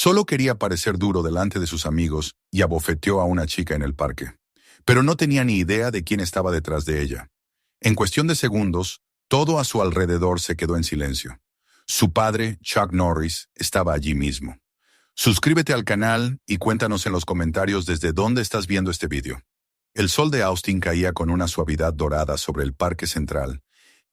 Solo quería parecer duro delante de sus amigos y abofeteó a una chica en el parque. Pero no tenía ni idea de quién estaba detrás de ella. En cuestión de segundos, todo a su alrededor se quedó en silencio. Su padre, Chuck Norris, estaba allí mismo. Suscríbete al canal y cuéntanos en los comentarios desde dónde estás viendo este vídeo. El sol de Austin caía con una suavidad dorada sobre el parque central,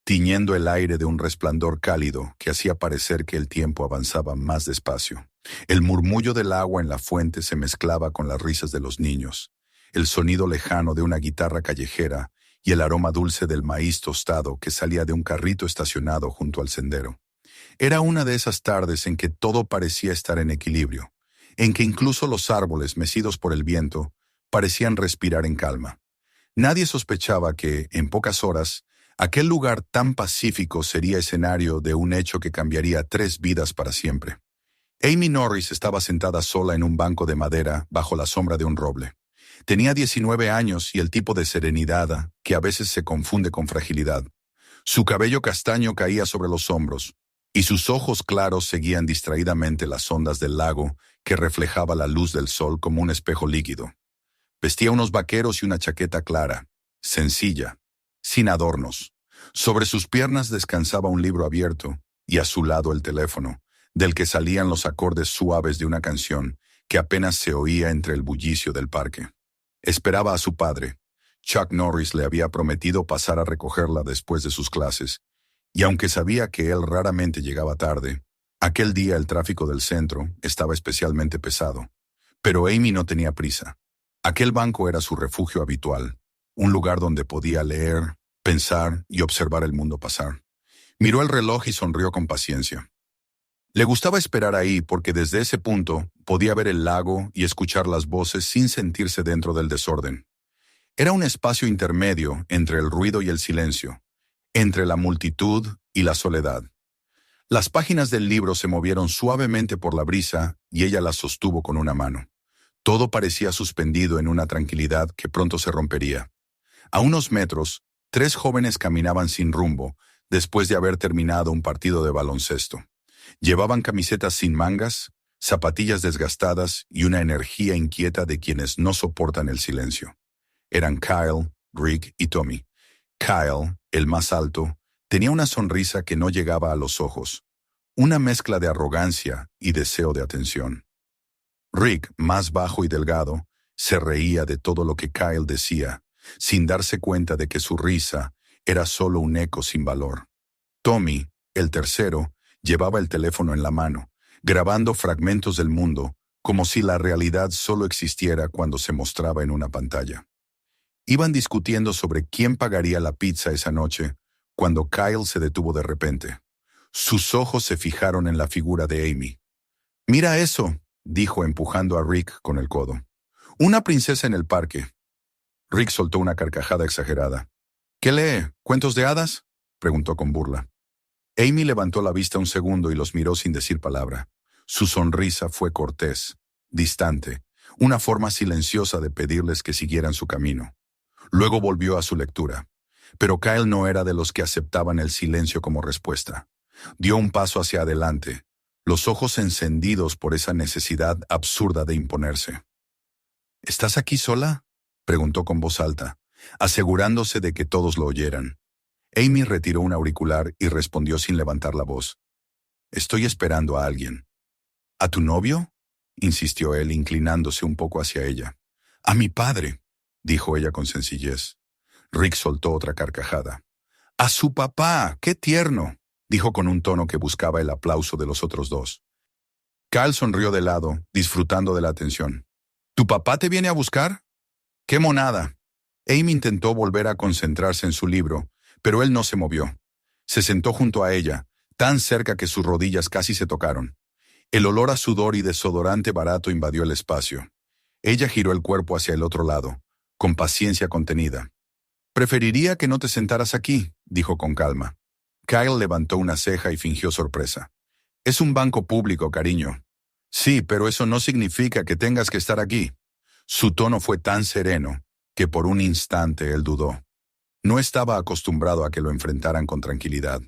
tiñendo el aire de un resplandor cálido que hacía parecer que el tiempo avanzaba más despacio. El murmullo del agua en la fuente se mezclaba con las risas de los niños, el sonido lejano de una guitarra callejera y el aroma dulce del maíz tostado que salía de un carrito estacionado junto al sendero. Era una de esas tardes en que todo parecía estar en equilibrio, en que incluso los árboles, mecidos por el viento, parecían respirar en calma. Nadie sospechaba que, en pocas horas, aquel lugar tan pacífico sería escenario de un hecho que cambiaría 3 vidas para siempre. Amy Norris estaba sentada sola en un banco de madera bajo la sombra de un roble. Tenía 19 años y el tipo de serenidad que a veces se confunde con fragilidad. Su cabello castaño caía sobre los hombros, y sus ojos claros seguían distraídamente las ondas del lago que reflejaba la luz del sol como un espejo líquido. Vestía unos vaqueros y una chaqueta clara, sencilla, sin adornos. Sobre sus piernas descansaba un libro abierto y a su lado el teléfono, del que salían los acordes suaves de una canción que apenas se oía entre el bullicio del parque. Esperaba a su padre. Chuck Norris le había prometido pasar a recogerla después de sus clases, y aunque sabía que él raramente llegaba tarde, aquel día el tráfico del centro estaba especialmente pesado. Pero Amy no tenía prisa. Aquel banco era su refugio habitual, un lugar donde podía leer, pensar y observar el mundo pasar. Miró el reloj y sonrió con paciencia. Le gustaba esperar ahí porque desde ese punto podía ver el lago y escuchar las voces sin sentirse dentro del desorden. Era un espacio intermedio entre el ruido y el silencio, entre la multitud y la soledad. Las páginas del libro se movieron suavemente por la brisa y ella las sostuvo con una mano. Todo parecía suspendido en una tranquilidad que pronto se rompería. A unos metros, 3 jóvenes caminaban sin rumbo después de haber terminado un partido de baloncesto. Llevaban camisetas sin mangas, zapatillas desgastadas y una energía inquieta de quienes no soportan el silencio. Eran Kyle, Rick y Tommy. Kyle, el más alto, tenía una sonrisa que no llegaba a los ojos, una mezcla de arrogancia y deseo de atención. Rick, más bajo y delgado, se reía de todo lo que Kyle decía, sin darse cuenta de que su risa era solo un eco sin valor. Tommy, el tercero, llevaba el teléfono en la mano, grabando fragmentos del mundo, como si la realidad solo existiera cuando se mostraba en una pantalla. Iban discutiendo sobre quién pagaría la pizza esa noche, cuando Kyle se detuvo de repente. Sus ojos se fijaron en la figura de Amy. «Mira eso», dijo empujando a Rick con el codo. «Una princesa en el parque». Rick soltó una carcajada exagerada. «¿Qué lee? ¿Cuentos de hadas?», preguntó con burla. Amy levantó la vista un segundo y los miró sin decir palabra. Su sonrisa fue cortés, distante, una forma silenciosa de pedirles que siguieran su camino. Luego volvió a su lectura. Pero Kyle no era de los que aceptaban el silencio como respuesta. Dio un paso hacia adelante, los ojos encendidos por esa necesidad absurda de imponerse. «¿Estás aquí sola?», preguntó con voz alta, asegurándose de que todos lo oyeran. Amy retiró un auricular y respondió sin levantar la voz. «Estoy esperando a alguien». «¿A tu novio?», insistió él, inclinándose un poco hacia ella. «A mi padre», dijo ella con sencillez. Rick soltó otra carcajada. «¡A su papá! ¡Qué tierno!», dijo con un tono que buscaba el aplauso de los otros dos. Kyle sonrió de lado, disfrutando de la atención. «¿Tu papá te viene a buscar?». «¡Qué monada!». Amy intentó volver a concentrarse en su libro, pero él no se movió. Se sentó junto a ella, tan cerca que sus rodillas casi se tocaron. El olor a sudor y desodorante barato invadió el espacio. Ella giró el cuerpo hacia el otro lado, con paciencia contenida. «Preferiría que no te sentaras aquí», dijo con calma. Kyle levantó una ceja y fingió sorpresa. «Es un banco público, cariño». «Sí, pero eso no significa que tengas que estar aquí». Su tono fue tan sereno que por un instante él dudó. No estaba acostumbrado a que lo enfrentaran con tranquilidad.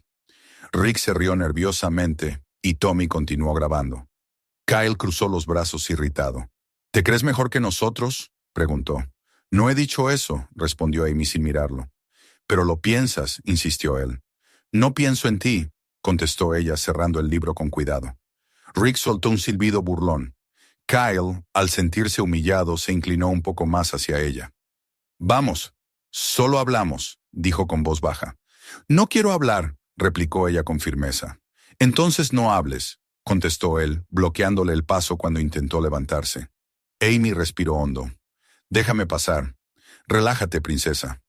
Rick se rió nerviosamente y Tommy continuó grabando. Kyle cruzó los brazos irritado. ¿Te crees mejor que nosotros?, preguntó. No he dicho eso, respondió Amy sin mirarlo. Pero lo piensas, insistió él. No pienso en ti, contestó ella cerrando el libro con cuidado. Rick soltó un silbido burlón. Kyle, al sentirse humillado, se inclinó un poco más hacia ella. Vamos, solo hablamos, dijo con voz baja. No quiero hablar, replicó ella con firmeza. Entonces no hables, contestó él, bloqueándole el paso cuando intentó levantarse. Amy respiró hondo. Déjame pasar. Relájate, princesa.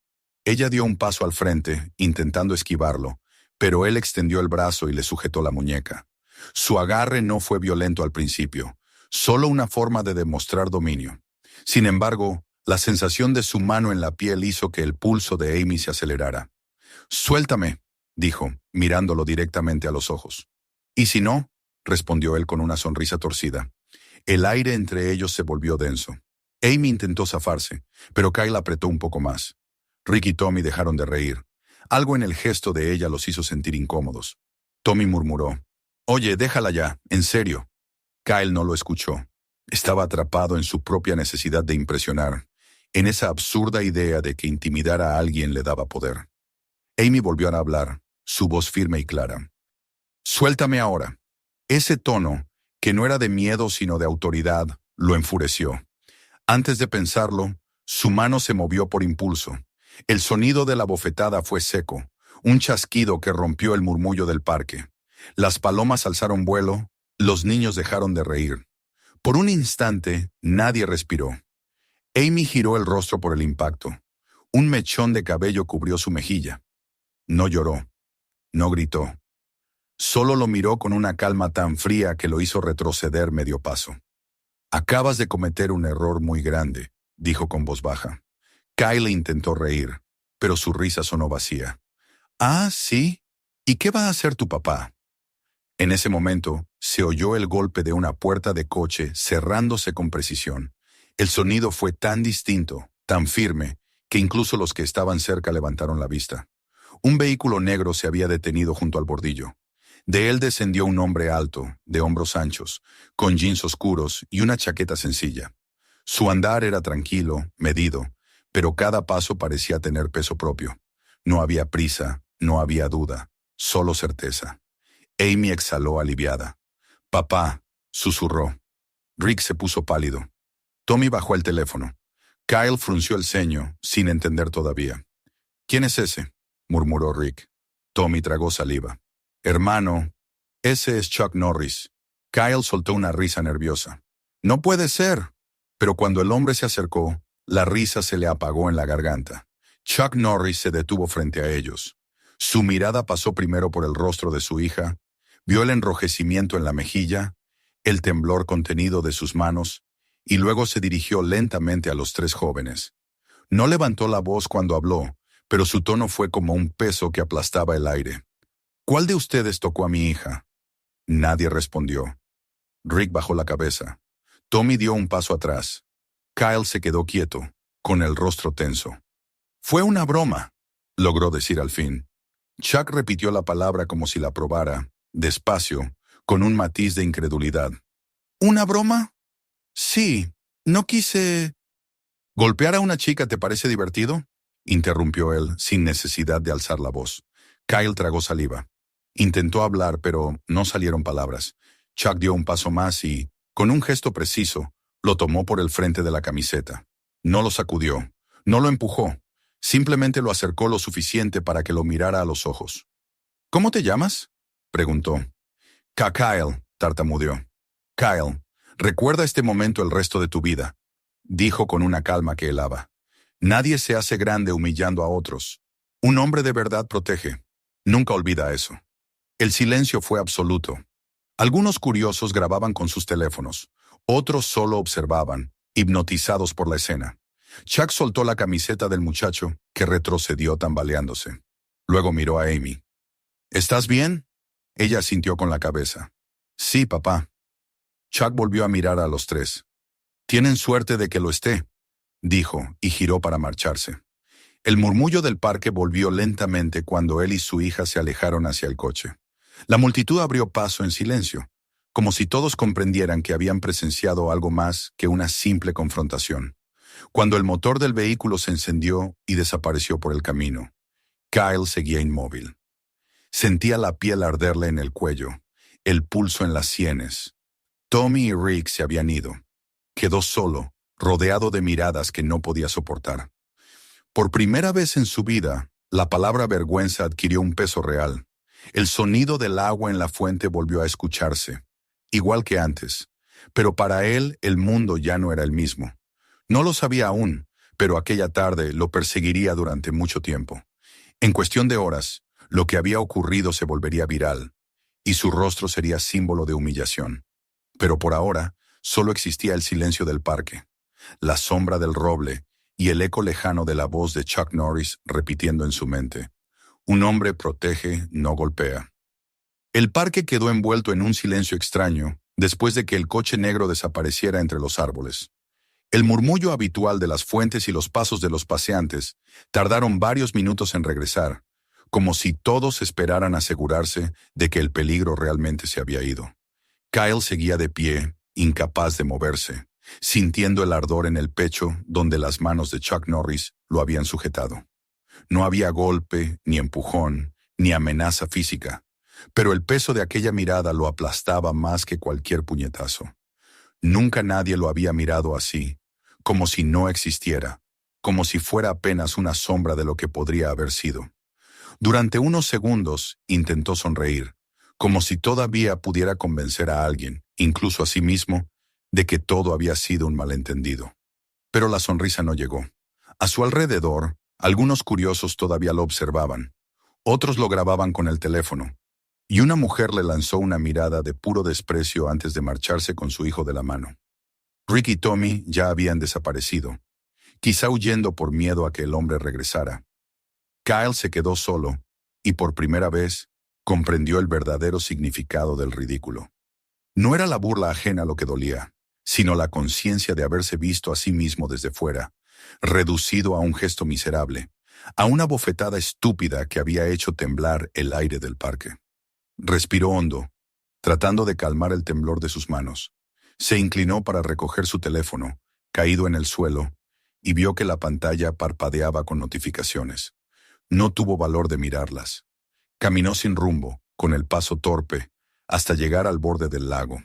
Ella dio un paso al frente, intentando esquivarlo, pero él extendió el brazo y le sujetó la muñeca. Su agarre no fue violento al principio, solo una forma de demostrar dominio. Sin embargo, la sensación de su mano en la piel hizo que el pulso de Amy se acelerara. «Suéltame», dijo, mirándolo directamente a los ojos. «¿Y si no?», respondió él con una sonrisa torcida. El aire entre ellos se volvió denso. Amy intentó zafarse, pero Kyle apretó un poco más. Rick y Tommy dejaron de reír. Algo en el gesto de ella los hizo sentir incómodos. Tommy murmuró, «Oye, déjala ya, en serio». Kyle no lo escuchó. Estaba atrapado en su propia necesidad de impresionar, en esa absurda idea de que intimidar a alguien le daba poder. Amy volvió a hablar, su voz firme y clara. «Suéltame ahora». Ese tono, que no era de miedo sino de autoridad, lo enfureció. Antes de pensarlo, su mano se movió por impulso. El sonido de la bofetada fue seco, un chasquido que rompió el murmullo del parque. Las palomas alzaron vuelo, los niños dejaron de reír. Por un instante, nadie respiró. Amy giró el rostro por el impacto. Un mechón de cabello cubrió su mejilla. No lloró, no gritó. Solo lo miró con una calma tan fría que lo hizo retroceder medio paso. «Acabas de cometer un error muy grande», dijo con voz baja. Kyle intentó reír, pero su risa sonó vacía. «Ah, ¿sí? ¿Y qué va a hacer tu papá?» En ese momento, se oyó el golpe de una puerta de coche cerrándose con precisión. El sonido fue tan distinto, tan firme, que incluso los que estaban cerca levantaron la vista. Un vehículo negro se había detenido junto al bordillo. De él descendió un hombre alto, de hombros anchos, con jeans oscuros y una chaqueta sencilla. Su andar era tranquilo, medido, pero cada paso parecía tener peso propio. No había prisa, no había duda, solo certeza. Amy exhaló aliviada. «Papá», susurró. Rick se puso pálido. Tommy bajó el teléfono. Kyle frunció el ceño, sin entender todavía. «¿Quién es ese?», murmuró Rick. Tommy tragó saliva. «Hermano, ese es Chuck Norris». Kyle soltó una risa nerviosa. «No puede ser». Pero cuando el hombre se acercó, la risa se le apagó en la garganta. Chuck Norris se detuvo frente a ellos. Su mirada pasó primero por el rostro de su hija, vio el enrojecimiento en la mejilla, el temblor contenido de sus manos, y luego se dirigió lentamente a los tres jóvenes. No levantó la voz cuando habló, pero su tono fue como un peso que aplastaba el aire. «¿Cuál de ustedes tocó a mi hija?» Nadie respondió. Rick bajó la cabeza. Tommy dio un paso atrás. Kyle se quedó quieto, con el rostro tenso. «Fue una broma», logró decir al fin. Chuck repitió la palabra como si la probara, despacio, con un matiz de incredulidad. «¿Una broma?» «Sí, no quise...» «¿Golpear a una chica te parece divertido?», interrumpió él, sin necesidad de alzar la voz. Kyle tragó saliva. Intentó hablar, pero no salieron palabras. Chuck dio un paso más y, con un gesto preciso, lo tomó por el frente de la camiseta. No lo sacudió, no lo empujó, simplemente lo acercó lo suficiente para que lo mirara a los ojos. «¿Cómo te llamas?», preguntó. «Kyle», tartamudeó. «Kyle, recuerda este momento el resto de tu vida», dijo con una calma que helaba. «Nadie se hace grande humillando a otros. Un hombre de verdad protege. Nunca olvida eso». El silencio fue absoluto. Algunos curiosos grababan con sus teléfonos, otros solo observaban, hipnotizados por la escena. Chuck soltó la camiseta del muchacho, que retrocedió tambaleándose. Luego miró a Amy. «¿Estás bien?», ella asintió con la cabeza. «Sí, papá». Chuck volvió a mirar a los tres. «Tienen suerte de que lo esté», dijo, y giró para marcharse. El murmullo del parque volvió lentamente cuando él y su hija se alejaron hacia el coche. La multitud abrió paso en silencio, como si todos comprendieran que habían presenciado algo más que una simple confrontación. Cuando el motor del vehículo se encendió y desapareció por el camino, Kyle seguía inmóvil. Sentía la piel arderle en el cuello, el pulso en las sienes. Tommy y Rick se habían ido. Quedó solo, rodeado de miradas que no podía soportar. Por primera vez en su vida, la palabra vergüenza adquirió un peso real. El sonido del agua en la fuente volvió a escucharse, igual que antes, pero para él el mundo ya no era el mismo. No lo sabía aún, pero aquella tarde lo perseguiría durante mucho tiempo. En cuestión de horas, lo que había ocurrido se volvería viral, y su rostro sería símbolo de humillación. Pero por ahora, solo existía el silencio del parque, la sombra del roble y el eco lejano de la voz de Chuck Norris repitiendo en su mente: un hombre protege, no golpea. El parque quedó envuelto en un silencio extraño después de que el coche negro desapareciera entre los árboles. El murmullo habitual de las fuentes y los pasos de los paseantes tardaron varios minutos en regresar, como si todos esperaran asegurarse de que el peligro realmente se había ido. Kyle seguía de pie, incapaz de moverse, sintiendo el ardor en el pecho donde las manos de Chuck Norris lo habían sujetado. No había golpe, ni empujón, ni amenaza física, pero el peso de aquella mirada lo aplastaba más que cualquier puñetazo. Nunca nadie lo había mirado así, como si no existiera, como si fuera apenas una sombra de lo que podría haber sido. Durante unos segundos intentó sonreír, como si todavía pudiera convencer a alguien, incluso a sí mismo, de que todo había sido un malentendido. Pero la sonrisa no llegó. A su alrededor, algunos curiosos todavía lo observaban, otros lo grababan con el teléfono, y una mujer le lanzó una mirada de puro desprecio antes de marcharse con su hijo de la mano. Rick y Tommy ya habían desaparecido, quizá huyendo por miedo a que el hombre regresara. Kyle se quedó solo, y por primera vez comprendió el verdadero significado del ridículo. No era la burla ajena lo que dolía, sino la conciencia de haberse visto a sí mismo desde fuera, reducido a un gesto miserable, a una bofetada estúpida que había hecho temblar el aire del parque. Respiró hondo, tratando de calmar el temblor de sus manos. Se inclinó para recoger su teléfono, caído en el suelo, y vio que la pantalla parpadeaba con notificaciones. No tuvo valor de mirarlas. Caminó sin rumbo, con el paso torpe, hasta llegar al borde del lago.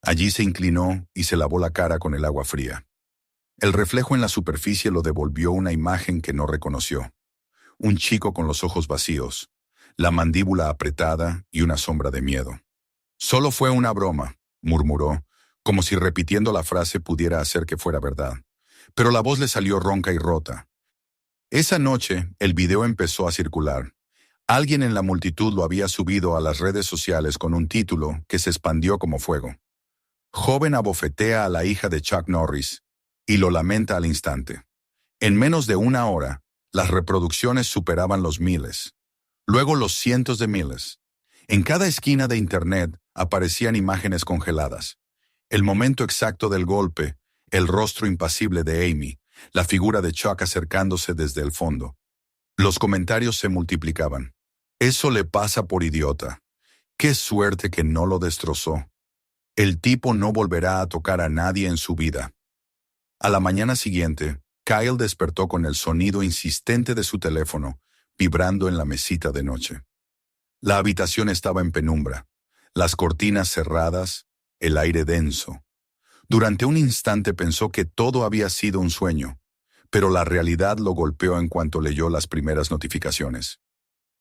Allí se inclinó y se lavó la cara con el agua fría. El reflejo en la superficie lo devolvió una imagen que no reconoció. Un chico con los ojos vacíos, la mandíbula apretada y una sombra de miedo. «Solo fue una broma», murmuró, como si repitiendo la frase pudiera hacer que fuera verdad. Pero la voz le salió ronca y rota. Esa noche, el video empezó a circular. Alguien en la multitud lo había subido a las redes sociales con un título que se expandió como fuego. Joven abofetea a la hija de Chuck Norris y lo lamenta al instante. En menos de una hora, las reproducciones superaban los miles. Luego los cientos de miles. En cada esquina de Internet aparecían imágenes congeladas. El momento exacto del golpe, el rostro impasible de Amy, la figura de Chuck acercándose desde el fondo. Los comentarios se multiplicaban. «Eso le pasa por idiota. Qué suerte que no lo destrozó. El tipo no volverá a tocar a nadie en su vida». A la mañana siguiente, Kyle despertó con el sonido insistente de su teléfono, vibrando en la mesita de noche. La habitación estaba en penumbra, las cortinas cerradas, el aire denso. Durante un instante pensó que todo había sido un sueño, pero la realidad lo golpeó en cuanto leyó las primeras notificaciones.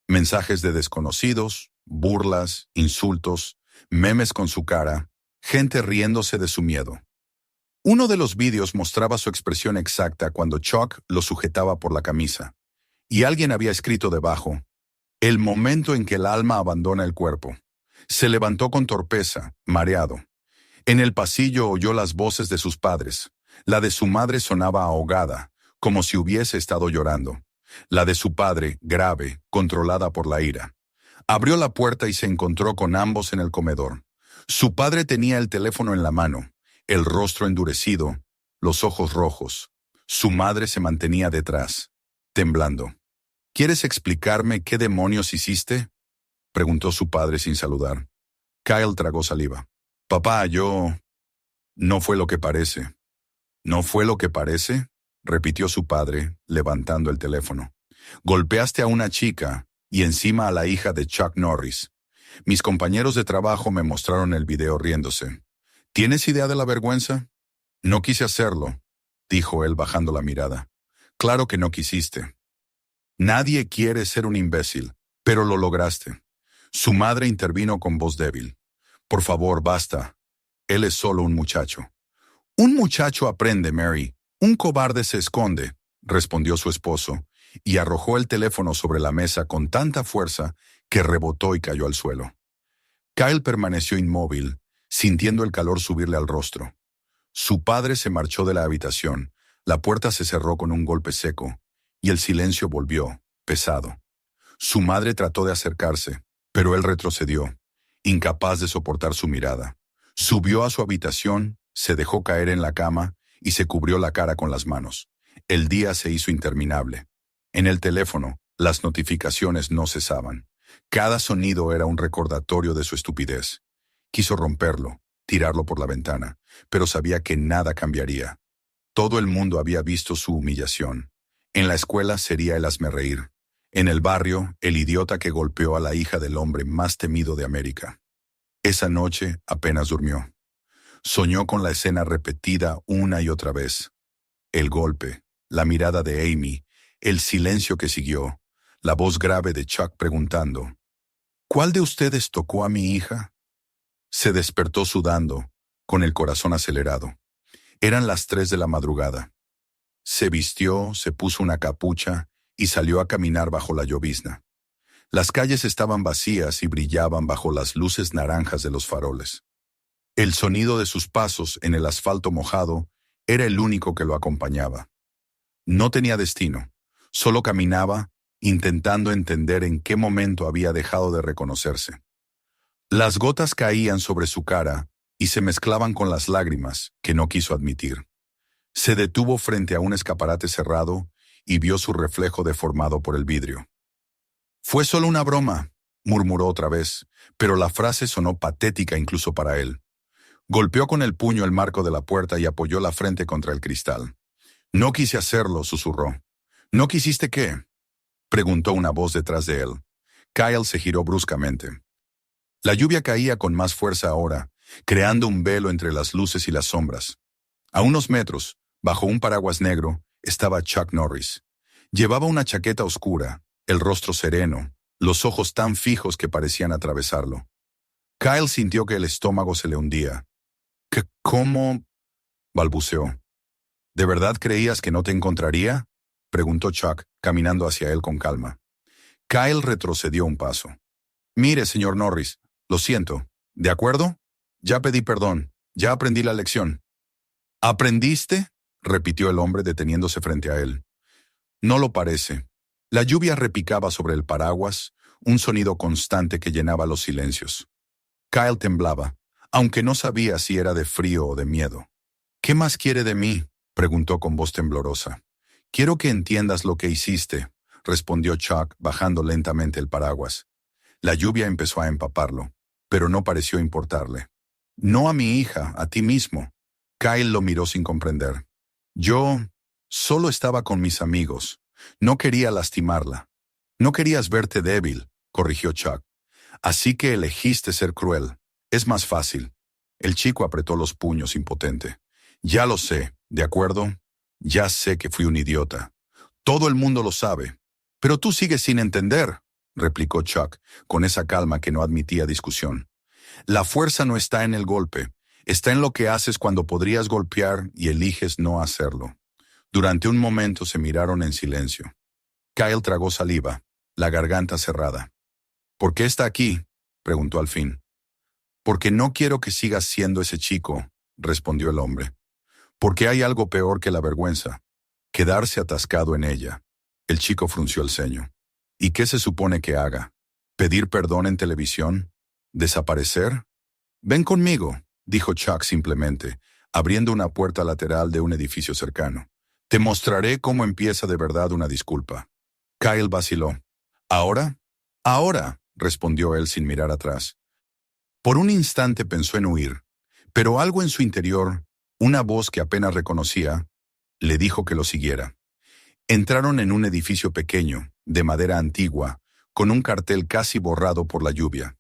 Mensajes de desconocidos, burlas, insultos, memes con su cara, gente riéndose de su miedo. Uno de los vídeos mostraba su expresión exacta cuando Chuck lo sujetaba por la camisa, y alguien había escrito debajo: «El momento en que el alma abandona el cuerpo». Se levantó con torpeza, mareado. En el pasillo oyó las voces de sus padres. La de su madre sonaba ahogada, como si hubiese estado llorando. La de su padre, grave, controlada por la ira. Abrió la puerta y se encontró con ambos en el comedor. Su padre tenía el teléfono en la mano, el rostro endurecido, los ojos rojos. Su madre se mantenía detrás, temblando. «¿Quieres explicarme qué demonios hiciste?», preguntó su padre sin saludar. Kyle tragó saliva. Papá, yo... No fue lo que parece. ¿No fue lo que parece? Repitió su padre, levantando el teléfono. Golpeaste a una chica y encima a la hija de Chuck Norris. Mis compañeros de trabajo me mostraron el video riéndose. ¿Tienes idea de la vergüenza? No quise hacerlo, dijo él bajando la mirada. Claro que no quisiste. Nadie quiere ser un imbécil, pero lo lograste. Su madre intervino con voz débil. Por favor, basta. Él es solo un muchacho. Un muchacho aprende, Mary. Un cobarde se esconde, respondió su esposo, y arrojó el teléfono sobre la mesa con tanta fuerza que rebotó y cayó al suelo. Kyle permaneció inmóvil, sintiendo el calor subirle al rostro. Su padre se marchó de la habitación, la puerta se cerró con un golpe seco, y el silencio volvió, pesado. Su madre trató de acercarse, pero él retrocedió, incapaz de soportar su mirada. Subió a su habitación, se dejó caer en la cama y se cubrió la cara con las manos. El día se hizo interminable. En el teléfono, las notificaciones no cesaban. Cada sonido era un recordatorio de su estupidez. Quiso romperlo, tirarlo por la ventana, pero sabía que nada cambiaría. Todo el mundo había visto su humillación. En la escuela sería el hazmerreír. En el barrio, el idiota que golpeó a la hija del hombre más temido de América. Esa noche apenas durmió. Soñó con la escena repetida una y otra vez. El golpe, la mirada de Amy, el silencio que siguió, la voz grave de Chuck preguntando, ¿cuál de ustedes tocó a mi hija? Se despertó sudando, con el corazón acelerado. Eran las 3 de la madrugada. Se vistió, se puso una capucha y salió a caminar bajo la llovizna. Las calles estaban vacías y brillaban bajo las luces naranjas de los faroles. El sonido de sus pasos en el asfalto mojado era el único que lo acompañaba. No tenía destino, solo caminaba, intentando entender en qué momento había dejado de reconocerse. Las gotas caían sobre su cara y se mezclaban con las lágrimas que no quiso admitir. Se detuvo frente a un escaparate cerrado y vio su reflejo deformado por el vidrio. Fue solo una broma, murmuró otra vez, pero la frase sonó patética incluso para él. Golpeó con el puño el marco de la puerta y apoyó la frente contra el cristal. No quise hacerlo, susurró. ¿No quisiste qué? Preguntó una voz detrás de él. Kyle se giró bruscamente. La lluvia caía con más fuerza ahora, creando un velo entre las luces y las sombras. A unos metros, bajo un paraguas negro, estaba Chuck Norris. Llevaba una chaqueta oscura, el rostro sereno, los ojos tan fijos que parecían atravesarlo. Kyle sintió que el estómago se le hundía. ¿Cómo? Balbuceó. ¿De verdad creías que no te encontraría? Preguntó Chuck, caminando hacia él con calma. Kyle retrocedió un paso. Mire, señor Norris, lo siento. ¿De acuerdo? Ya pedí perdón. Ya aprendí la lección. ¿Aprendiste? Repitió el hombre deteniéndose frente a él. No lo parece. La lluvia repicaba sobre el paraguas, un sonido constante que llenaba los silencios. Kyle temblaba, aunque no sabía si era de frío o de miedo. ¿Qué más quiere de mí? Preguntó con voz temblorosa. Quiero que entiendas lo que hiciste, respondió Chuck, bajando lentamente el paraguas. La lluvia empezó a empaparlo, pero no pareció importarle. No a mi hija, a ti mismo. Kyle lo miró sin comprender. Yo solo estaba con mis amigos. No quería lastimarla. No querías verte débil, corrigió Chuck. Así que elegiste ser cruel. Es más fácil. El chico apretó los puños impotente. Ya lo sé, ¿de acuerdo? Ya sé que fui un idiota. Todo el mundo lo sabe. Pero tú sigues sin entender, replicó Chuck, con esa calma que no admitía discusión. La fuerza no está en el golpe. Está en lo que haces cuando podrías golpear y eliges no hacerlo. Durante un momento se miraron en silencio. Kyle tragó saliva, la garganta cerrada. ¿Por qué está aquí?, preguntó al fin. Porque no quiero que sigas siendo ese chico, respondió el hombre. Porque hay algo peor que la vergüenza, quedarse atascado en ella. El chico frunció el ceño. ¿Y qué se supone que haga? ¿Pedir perdón en televisión? ¿Desaparecer? Ven conmigo, dijo Chuck simplemente, abriendo una puerta lateral de un edificio cercano. Te mostraré cómo empieza de verdad una disculpa. Kyle vaciló. ¿Ahora? Ahora, respondió él sin mirar atrás. Por un instante pensó en huir, Pero algo en su interior, una voz que apenas reconocía, le dijo que lo siguiera. Entraron en un edificio pequeño, de madera antigua, con un cartel casi borrado por la lluvia.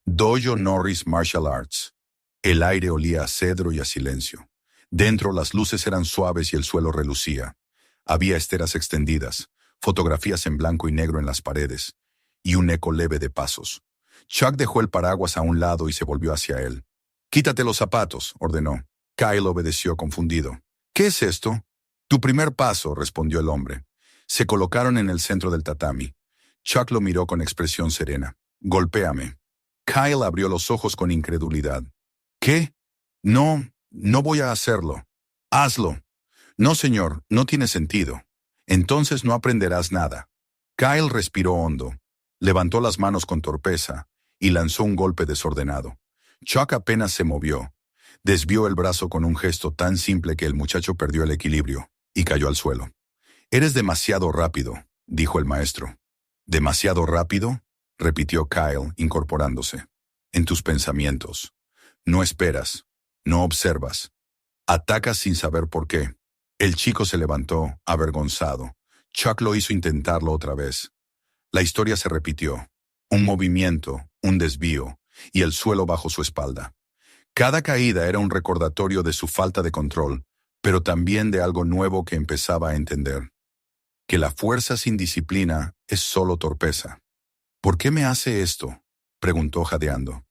Dojo Norris Martial Arts. El aire olía a cedro y a silencio. Dentro las luces eran suaves y el suelo relucía. Había esteras extendidas, fotografías en blanco y negro en las paredes, y un eco leve de pasos. Chuck dejó el paraguas a un lado y se volvió hacia él. «Quítate los zapatos», ordenó. Kyle obedeció confundido. «¿Qué es esto?» «Tu primer paso», respondió el hombre. Se colocaron en el centro del tatami. Chuck lo miró con expresión serena. «Golpéame». Kyle abrió los ojos con incredulidad. «¿Qué? No, no voy a hacerlo». «Hazlo». «No, señor, no tiene sentido. Entonces no aprenderás nada». Kyle respiró hondo, levantó las manos con torpeza y lanzó un golpe desordenado. Chuck apenas se movió. Desvió el brazo con un gesto tan simple que el muchacho perdió el equilibrio y cayó al suelo. «Eres demasiado rápido», dijo el maestro. «¿Demasiado rápido?», repitió Kyle, incorporándose. «En tus pensamientos. No esperas, no observas. Atacas sin saber por qué». El chico se levantó, avergonzado. Chuck lo hizo intentarlo otra vez. La historia se repitió. Un movimiento, un desvío, y el suelo bajo su espalda. Cada caída era un recordatorio de su falta de control, pero también de algo nuevo que empezaba a entender. Que la fuerza sin disciplina es solo torpeza. «¿Por qué me hace esto?», preguntó jadeando.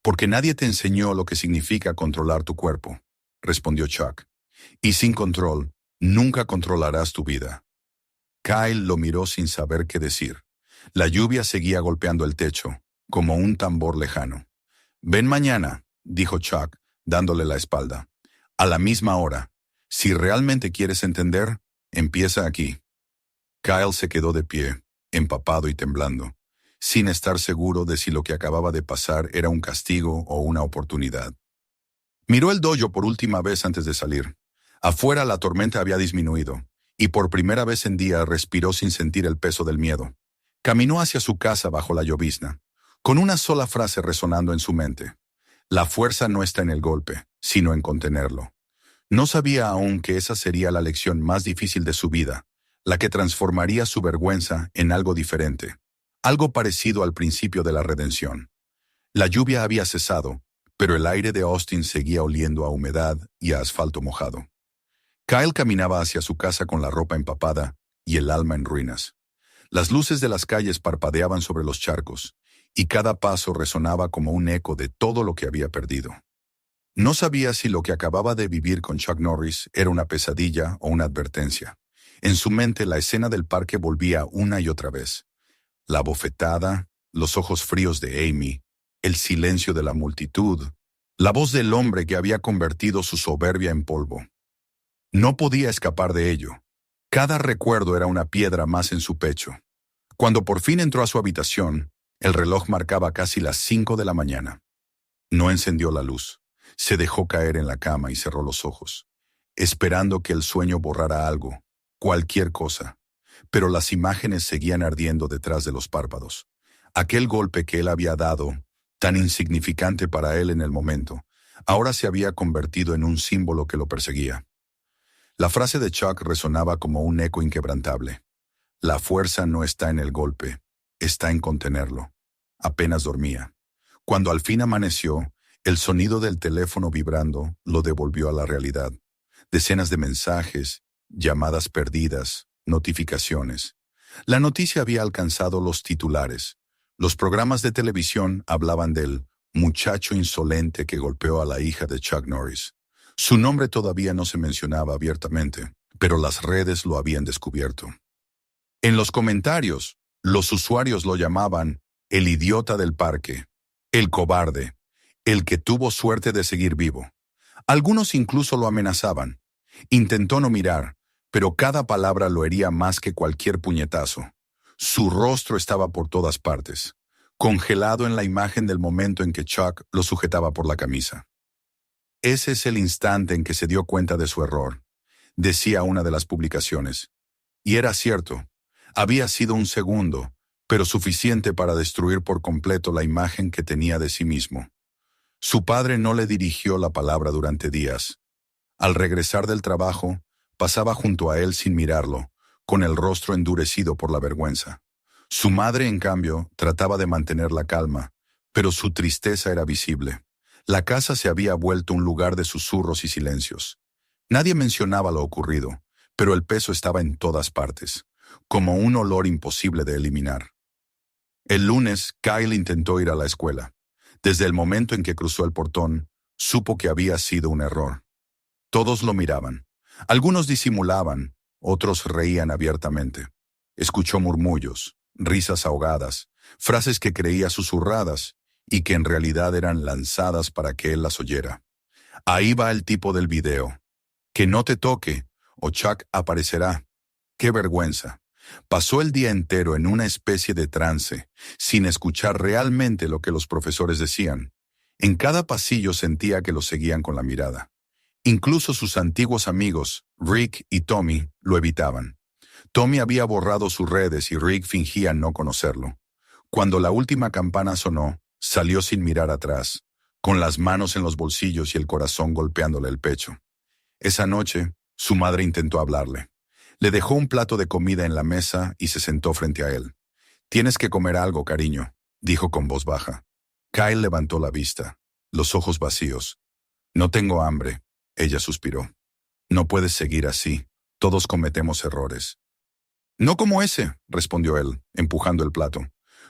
«Porque nadie te enseñó lo que significa controlar tu cuerpo», respondió Chuck. «Y sin control, nunca controlarás tu vida». Kyle lo miró sin saber qué decir. La lluvia seguía golpeando el techo, como un tambor lejano. «Ven mañana», dijo Chuck, dándole la espalda. «A la misma hora. Si realmente quieres entender, empieza aquí». Kyle se quedó de pie, empapado y temblando, sin estar seguro de si lo que acababa de pasar era un castigo o una oportunidad. Miró el dojo por última vez antes de salir. Afuera la tormenta había disminuido, y por primera vez en día respiró sin sentir el peso del miedo. Caminó hacia su casa bajo la llovizna, con una sola frase resonando en su mente. La fuerza no está en el golpe, sino en contenerlo. No sabía aún que esa sería la lección más difícil de su vida, la que transformaría su vergüenza en algo diferente, algo parecido al principio de la redención. La lluvia había cesado, pero el aire de Austin seguía oliendo a humedad y a asfalto mojado. Kyle caminaba hacia su casa con la ropa empapada y el alma en ruinas. Las luces de las calles parpadeaban sobre los charcos, y cada paso resonaba como un eco de todo lo que había perdido. No sabía si lo que acababa de vivir con Chuck Norris era una pesadilla o una advertencia. En su mente la escena del parque volvía una y otra vez. La bofetada, los ojos fríos de Amy, el silencio de la multitud, la voz del hombre que había convertido su soberbia en polvo. No podía escapar de ello. Cada recuerdo era una piedra más en su pecho. Cuando por fin entró a su habitación, el reloj marcaba casi las 5 de la mañana. No encendió la luz. Se dejó caer en la cama y cerró los ojos, esperando que el sueño borrara algo, cualquier cosa. Pero las imágenes seguían ardiendo detrás de los párpados. Aquel golpe que él había dado, tan insignificante para él en el momento, ahora se había convertido en un símbolo que lo perseguía. La frase de Chuck resonaba como un eco inquebrantable. La fuerza no está en el golpe, está en contenerlo. Apenas dormía. Cuando al fin amaneció, el sonido del teléfono vibrando lo devolvió a la realidad. Decenas de mensajes, llamadas perdidas, notificaciones. La noticia había alcanzado los titulares. Los programas de televisión hablaban del muchacho insolente que golpeó a la hija de Chuck Norris. Su nombre todavía no se mencionaba abiertamente, pero las redes lo habían descubierto. En los comentarios, los usuarios lo llamaban el idiota del parque, el cobarde, el que tuvo suerte de seguir vivo. Algunos incluso lo amenazaban. Intentó no mirar, pero cada palabra lo hería más que cualquier puñetazo. Su rostro estaba por todas partes, congelado en la imagen del momento en que Chuck lo sujetaba por la camisa. «Ese es el instante en que se dio cuenta de su error», decía una de las publicaciones. Y era cierto. Había sido un segundo, pero suficiente para destruir por completo la imagen que tenía de sí mismo. Su padre no le dirigió la palabra durante días. Al regresar del trabajo, pasaba junto a él sin mirarlo, con el rostro endurecido por la vergüenza. Su madre, en cambio, trataba de mantener la calma, pero su tristeza era visible. La casa se había vuelto un lugar de susurros y silencios. Nadie mencionaba lo ocurrido, pero el peso estaba en todas partes, como un olor imposible de eliminar. El lunes, Kyle intentó ir a la escuela. Desde el momento en que cruzó el portón, supo que había sido un error. Todos lo miraban. Algunos disimulaban, otros reían abiertamente. Escuchó murmullos, risas ahogadas, frases que creía susurradas y que en realidad eran lanzadas para que él las oyera. Ahí va el tipo del video. Que no te toque, o Chuck aparecerá. ¡Qué vergüenza! Pasó el día entero en una especie de trance, sin escuchar realmente lo que los profesores decían. En cada pasillo sentía que lo seguían con la mirada. Incluso sus antiguos amigos, Rick y Tommy, lo evitaban. Tommy había borrado sus redes y Rick fingía no conocerlo. Cuando la última campana sonó, salió sin mirar atrás, con las manos en los bolsillos y el corazón golpeándole el pecho. Esa noche, su madre intentó hablarle. Le dejó un plato de comida en la mesa y se sentó frente a él. «Tienes que comer algo, cariño», dijo con voz baja. Kyle levantó la vista, los ojos vacíos. «No tengo hambre», ella suspiró. «No puedes seguir así. Todos cometemos errores». «No como ese», respondió él, empujando el plato.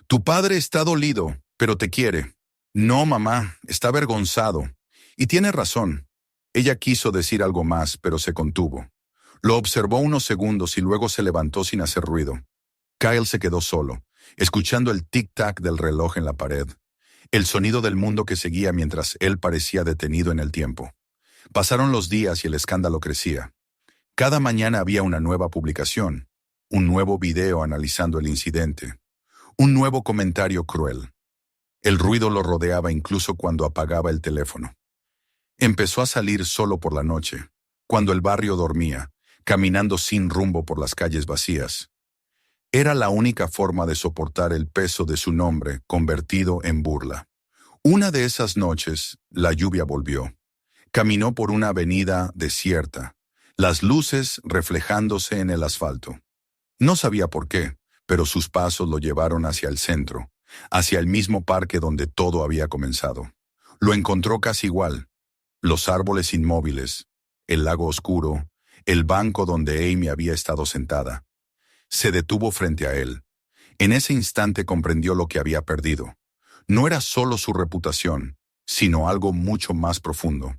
«Tu padre está dolido, pero te quiere». «No, mamá, está avergonzado. Y tiene razón». Ella quiso decir algo más, pero se contuvo. Lo observó unos segundos y luego se levantó sin hacer ruido. Kyle se quedó solo, escuchando el tic-tac del reloj en la pared, el sonido del mundo que seguía mientras él parecía detenido en el tiempo. Pasaron los días y el escándalo crecía. Cada mañana había una nueva publicación, un nuevo video analizando el incidente, un nuevo comentario cruel. El ruido lo rodeaba incluso cuando apagaba el teléfono. Empezó a salir solo por la noche, cuando el barrio dormía, caminando sin rumbo por las calles vacías. Era la única forma de soportar el peso de su nombre convertido en burla. Una de esas noches, la lluvia volvió. Caminó por una avenida desierta, las luces reflejándose en el asfalto. No sabía por qué, pero sus pasos lo llevaron hacia el centro, hacia el mismo parque donde todo había comenzado. Lo encontró casi igual. Los árboles inmóviles, el lago oscuro, el banco donde Amy había estado sentada. Se detuvo frente a él. En ese instante comprendió lo que había perdido. No era solo su reputación, sino algo mucho más profundo.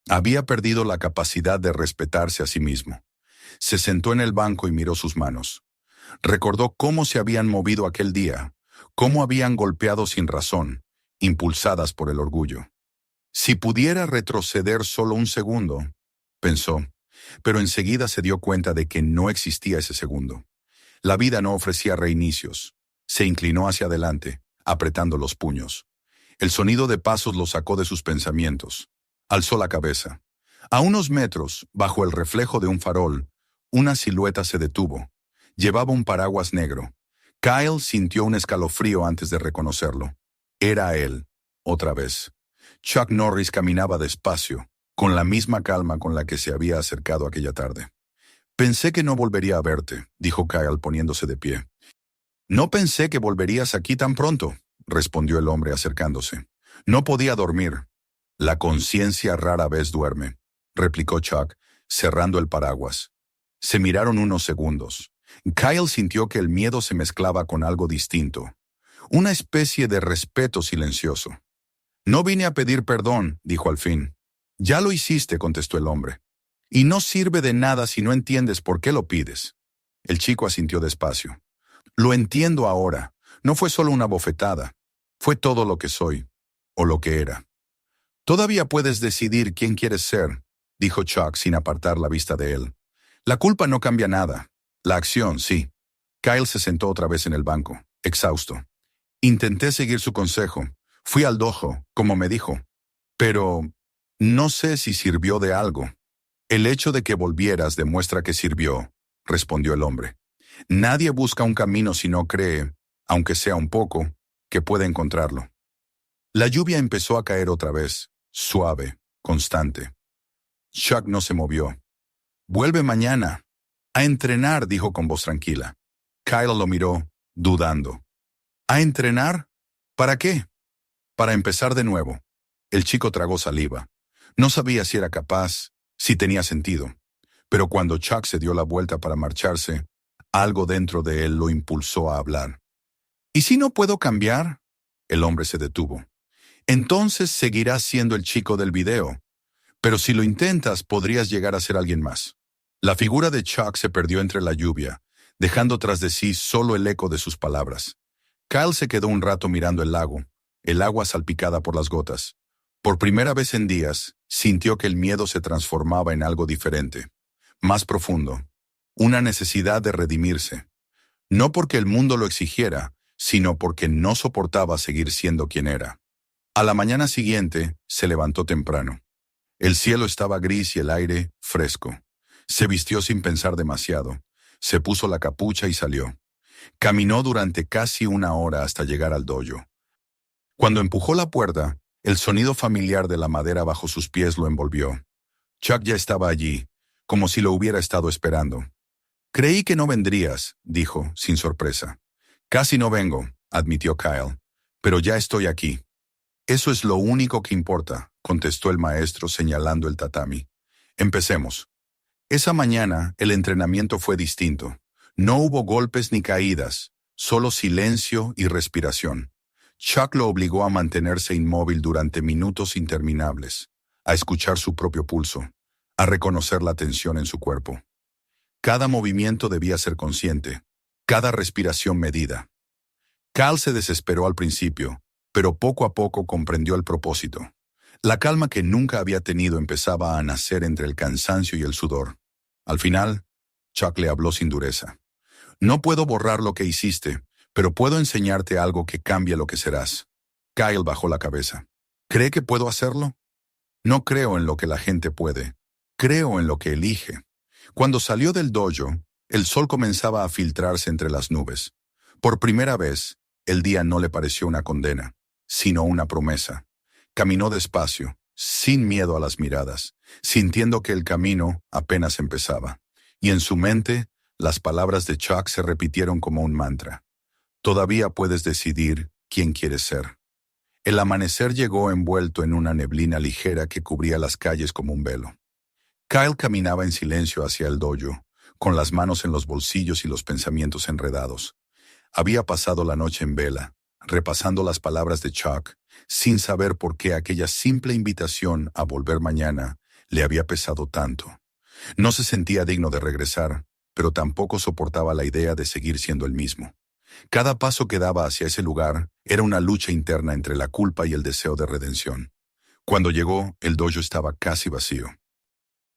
Había perdido la capacidad de respetarse a sí mismo. Se sentó en el banco y miró sus manos. Recordó cómo se habían movido aquel día, cómo habían golpeado sin razón, impulsadas por el orgullo. Si pudiera retroceder solo un segundo, pensó, pero enseguida se dio cuenta de que no existía ese segundo. La vida no ofrecía reinicios. Se inclinó hacia adelante, apretando los puños. El sonido de pasos lo sacó de sus pensamientos. Alzó la cabeza. A unos metros, bajo el reflejo de un farol, una silueta se detuvo. Llevaba un paraguas negro. Kyle sintió un escalofrío antes de reconocerlo. Era él, otra vez. Chuck Norris caminaba despacio, con la misma calma con la que se había acercado aquella tarde. «Pensé que no volvería a verte», dijo Kyle poniéndose de pie. «No pensé que volverías aquí tan pronto», respondió el hombre acercándose. «No podía dormir». «La conciencia rara vez duerme», replicó Chuck, cerrando el paraguas. Se miraron unos segundos. Kyle sintió que el miedo se mezclaba con algo distinto, una especie de respeto silencioso. «No vine a pedir perdón», dijo al fin. «Ya lo hiciste», contestó el hombre. «Y no sirve de nada si no entiendes por qué lo pides». El chico asintió despacio. «Lo entiendo ahora. No fue solo una bofetada. Fue todo lo que soy, o lo que era». «Todavía puedes decidir quién quieres ser», dijo Chuck sin apartar la vista de él. «La culpa no cambia nada. La acción, sí». Kyle se sentó otra vez en el banco, exhausto. «Intenté seguir su consejo. Fui al dojo, como me dijo. Pero no sé si sirvió de algo». «El hecho de que volvieras demuestra que sirvió», respondió el hombre. «Nadie busca un camino si no cree, aunque sea un poco, que puede encontrarlo». La lluvia empezó a caer otra vez, suave, constante. Chuck no se movió. «Vuelve mañana. A entrenar», dijo con voz tranquila. Kyle lo miró, dudando. «¿A entrenar? ¿Para qué?» «Para empezar de nuevo». El chico tragó saliva. No sabía si era capaz, si tenía sentido. Pero cuando Chuck se dio la vuelta para marcharse, algo dentro de él lo impulsó a hablar. «¿Y si no puedo cambiar?» El hombre se detuvo. «Entonces seguirás siendo el chico del video. Pero si lo intentas, podrías llegar a ser alguien más». La figura de Chuck se perdió entre la lluvia, dejando tras de sí solo el eco de sus palabras. Kyle se quedó un rato mirando el lago, el agua salpicada por las gotas. Por primera vez en días, sintió que el miedo se transformaba en algo diferente, más profundo, una necesidad de redimirse. No porque el mundo lo exigiera, sino porque no soportaba seguir siendo quien era. A la mañana siguiente, se levantó temprano. El cielo estaba gris y el aire fresco. Se vistió sin pensar demasiado. Se puso la capucha y salió. Caminó durante casi una hora hasta llegar al dojo. Cuando empujó la puerta, el sonido familiar de la madera bajo sus pies lo envolvió. Chuck ya estaba allí, como si lo hubiera estado esperando. «Creí que no vendrías», dijo, sin sorpresa. «Casi no vengo», admitió Kyle, «pero ya estoy aquí». «Eso es lo único que importa», contestó el maestro señalando el tatami. «Empecemos». Esa mañana el entrenamiento fue distinto. No hubo golpes ni caídas, solo silencio y respiración. Chuck lo obligó a mantenerse inmóvil durante minutos interminables, a escuchar su propio pulso, a reconocer la tensión en su cuerpo. Cada movimiento debía ser consciente, cada respiración medida. Kyle se desesperó al principio, pero poco a poco comprendió el propósito. La calma que nunca había tenido empezaba a nacer entre el cansancio y el sudor. Al final, Chuck le habló sin dureza. «No puedo borrar lo que hiciste, pero puedo enseñarte algo que cambie lo que serás». Kyle bajó la cabeza. «¿Cree que puedo hacerlo?» «No creo en lo que la gente puede. Creo en lo que elige». Cuando salió del dojo, el sol comenzaba a filtrarse entre las nubes. Por primera vez, el día no le pareció una condena, sino una promesa. Caminó despacio, sin miedo a las miradas, sintiendo que el camino apenas empezaba. Y en su mente, las palabras de Chuck se repitieron como un mantra. «Todavía puedes decidir quién quieres ser». El amanecer llegó envuelto en una neblina ligera que cubría las calles como un velo. Kyle caminaba en silencio hacia el dojo, con las manos en los bolsillos y los pensamientos enredados. Había pasado la noche en vela, repasando las palabras de Chuck, sin saber por qué aquella simple invitación a volver mañana le había pesado tanto. No se sentía digno de regresar, pero tampoco soportaba la idea de seguir siendo el mismo. Cada paso que daba hacia ese lugar era una lucha interna entre la culpa y el deseo de redención. Cuando llegó, el dojo estaba casi vacío.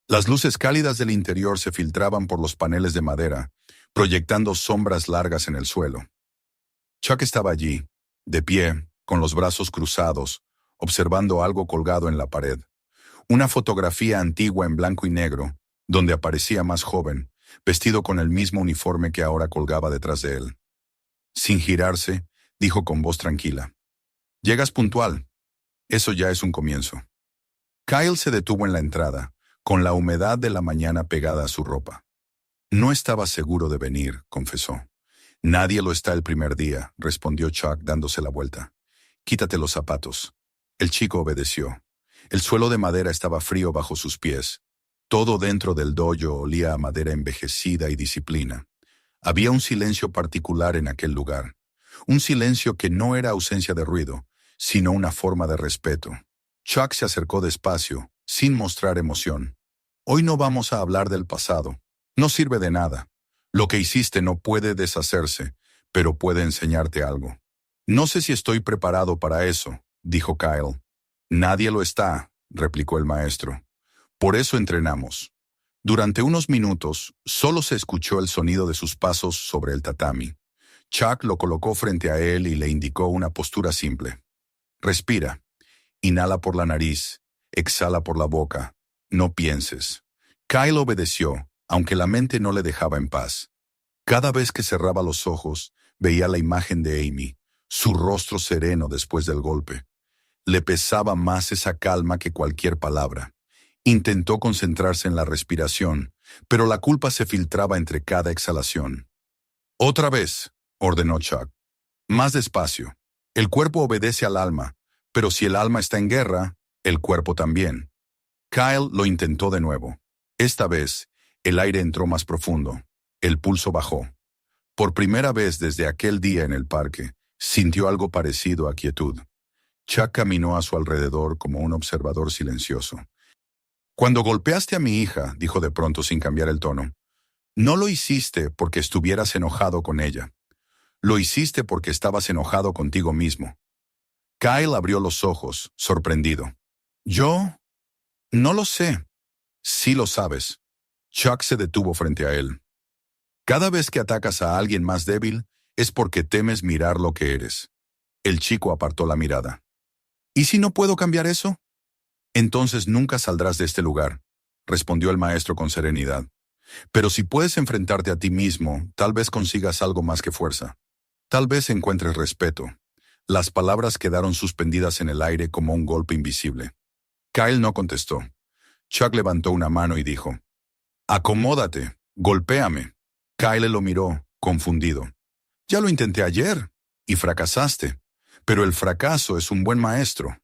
Las luces cálidas del interior se filtraban por los paneles de madera, proyectando sombras largas en el suelo. Chuck estaba allí, de pie, con los brazos cruzados, observando algo colgado en la pared. Una fotografía antigua en blanco y negro, donde aparecía más joven, vestido con el mismo uniforme que ahora colgaba detrás de él. Sin girarse, dijo con voz tranquila: «Llegas puntual. Eso ya es un comienzo». Kyle se detuvo en la entrada, con la humedad de la mañana pegada a su ropa. «No estaba seguro de venir», confesó. «Nadie lo está el primer día», respondió Chuck dándose la vuelta. «Quítate los zapatos». El chico obedeció. El suelo de madera estaba frío bajo sus pies. Todo dentro del dojo olía a madera envejecida y disciplina. Había un silencio particular en aquel lugar. Un silencio que no era ausencia de ruido, sino una forma de respeto. Chuck se acercó despacio, sin mostrar emoción. «Hoy no vamos a hablar del pasado. No sirve de nada. Lo que hiciste no puede deshacerse, pero puede enseñarte algo». «No sé si estoy preparado para eso», dijo Kyle. «Nadie lo está», replicó el maestro. «Por eso entrenamos». Durante unos minutos, solo se escuchó el sonido de sus pasos sobre el tatami. Chuck lo colocó frente a él y le indicó una postura simple. «Respira. Inhala por la nariz. Exhala por la boca. No pienses». Kyle obedeció, aunque la mente no le dejaba en paz. Cada vez que cerraba los ojos, veía la imagen de Amy, su rostro sereno después del golpe. Le pesaba más esa calma que cualquier palabra. Intentó concentrarse en la respiración, pero la culpa se filtraba entre cada exhalación. «Otra vez», ordenó Chuck. «Más despacio. El cuerpo obedece al alma, pero si el alma está en guerra, el cuerpo también». Kyle lo intentó de nuevo. Esta vez, el aire entró más profundo. El pulso bajó. Por primera vez desde aquel día en el parque, sintió algo parecido a quietud. Chuck caminó a su alrededor como un observador silencioso. «Cuando golpeaste a mi hija», dijo de pronto sin cambiar el tono, «no lo hiciste porque estuvieras enojado con ella. Lo hiciste porque estabas enojado contigo mismo». Kyle abrió los ojos, sorprendido. «¿Yo? No lo sé». «Sí lo sabes». Chuck se detuvo frente a él. «Cada vez que atacas a alguien más débil, es porque temes mirar lo que eres». El chico apartó la mirada. «¿Y si no puedo cambiar eso?» «Entonces nunca saldrás de este lugar», respondió el maestro con serenidad. «Pero si puedes enfrentarte a ti mismo, tal vez consigas algo más que fuerza. Tal vez encuentres respeto». Las palabras quedaron suspendidas en el aire como un golpe invisible. Kyle no contestó. Chuck levantó una mano y dijo, «Acomódate, golpéame». Kyle lo miró, confundido. «Ya lo intenté ayer, y fracasaste. Pero el fracaso es un buen maestro».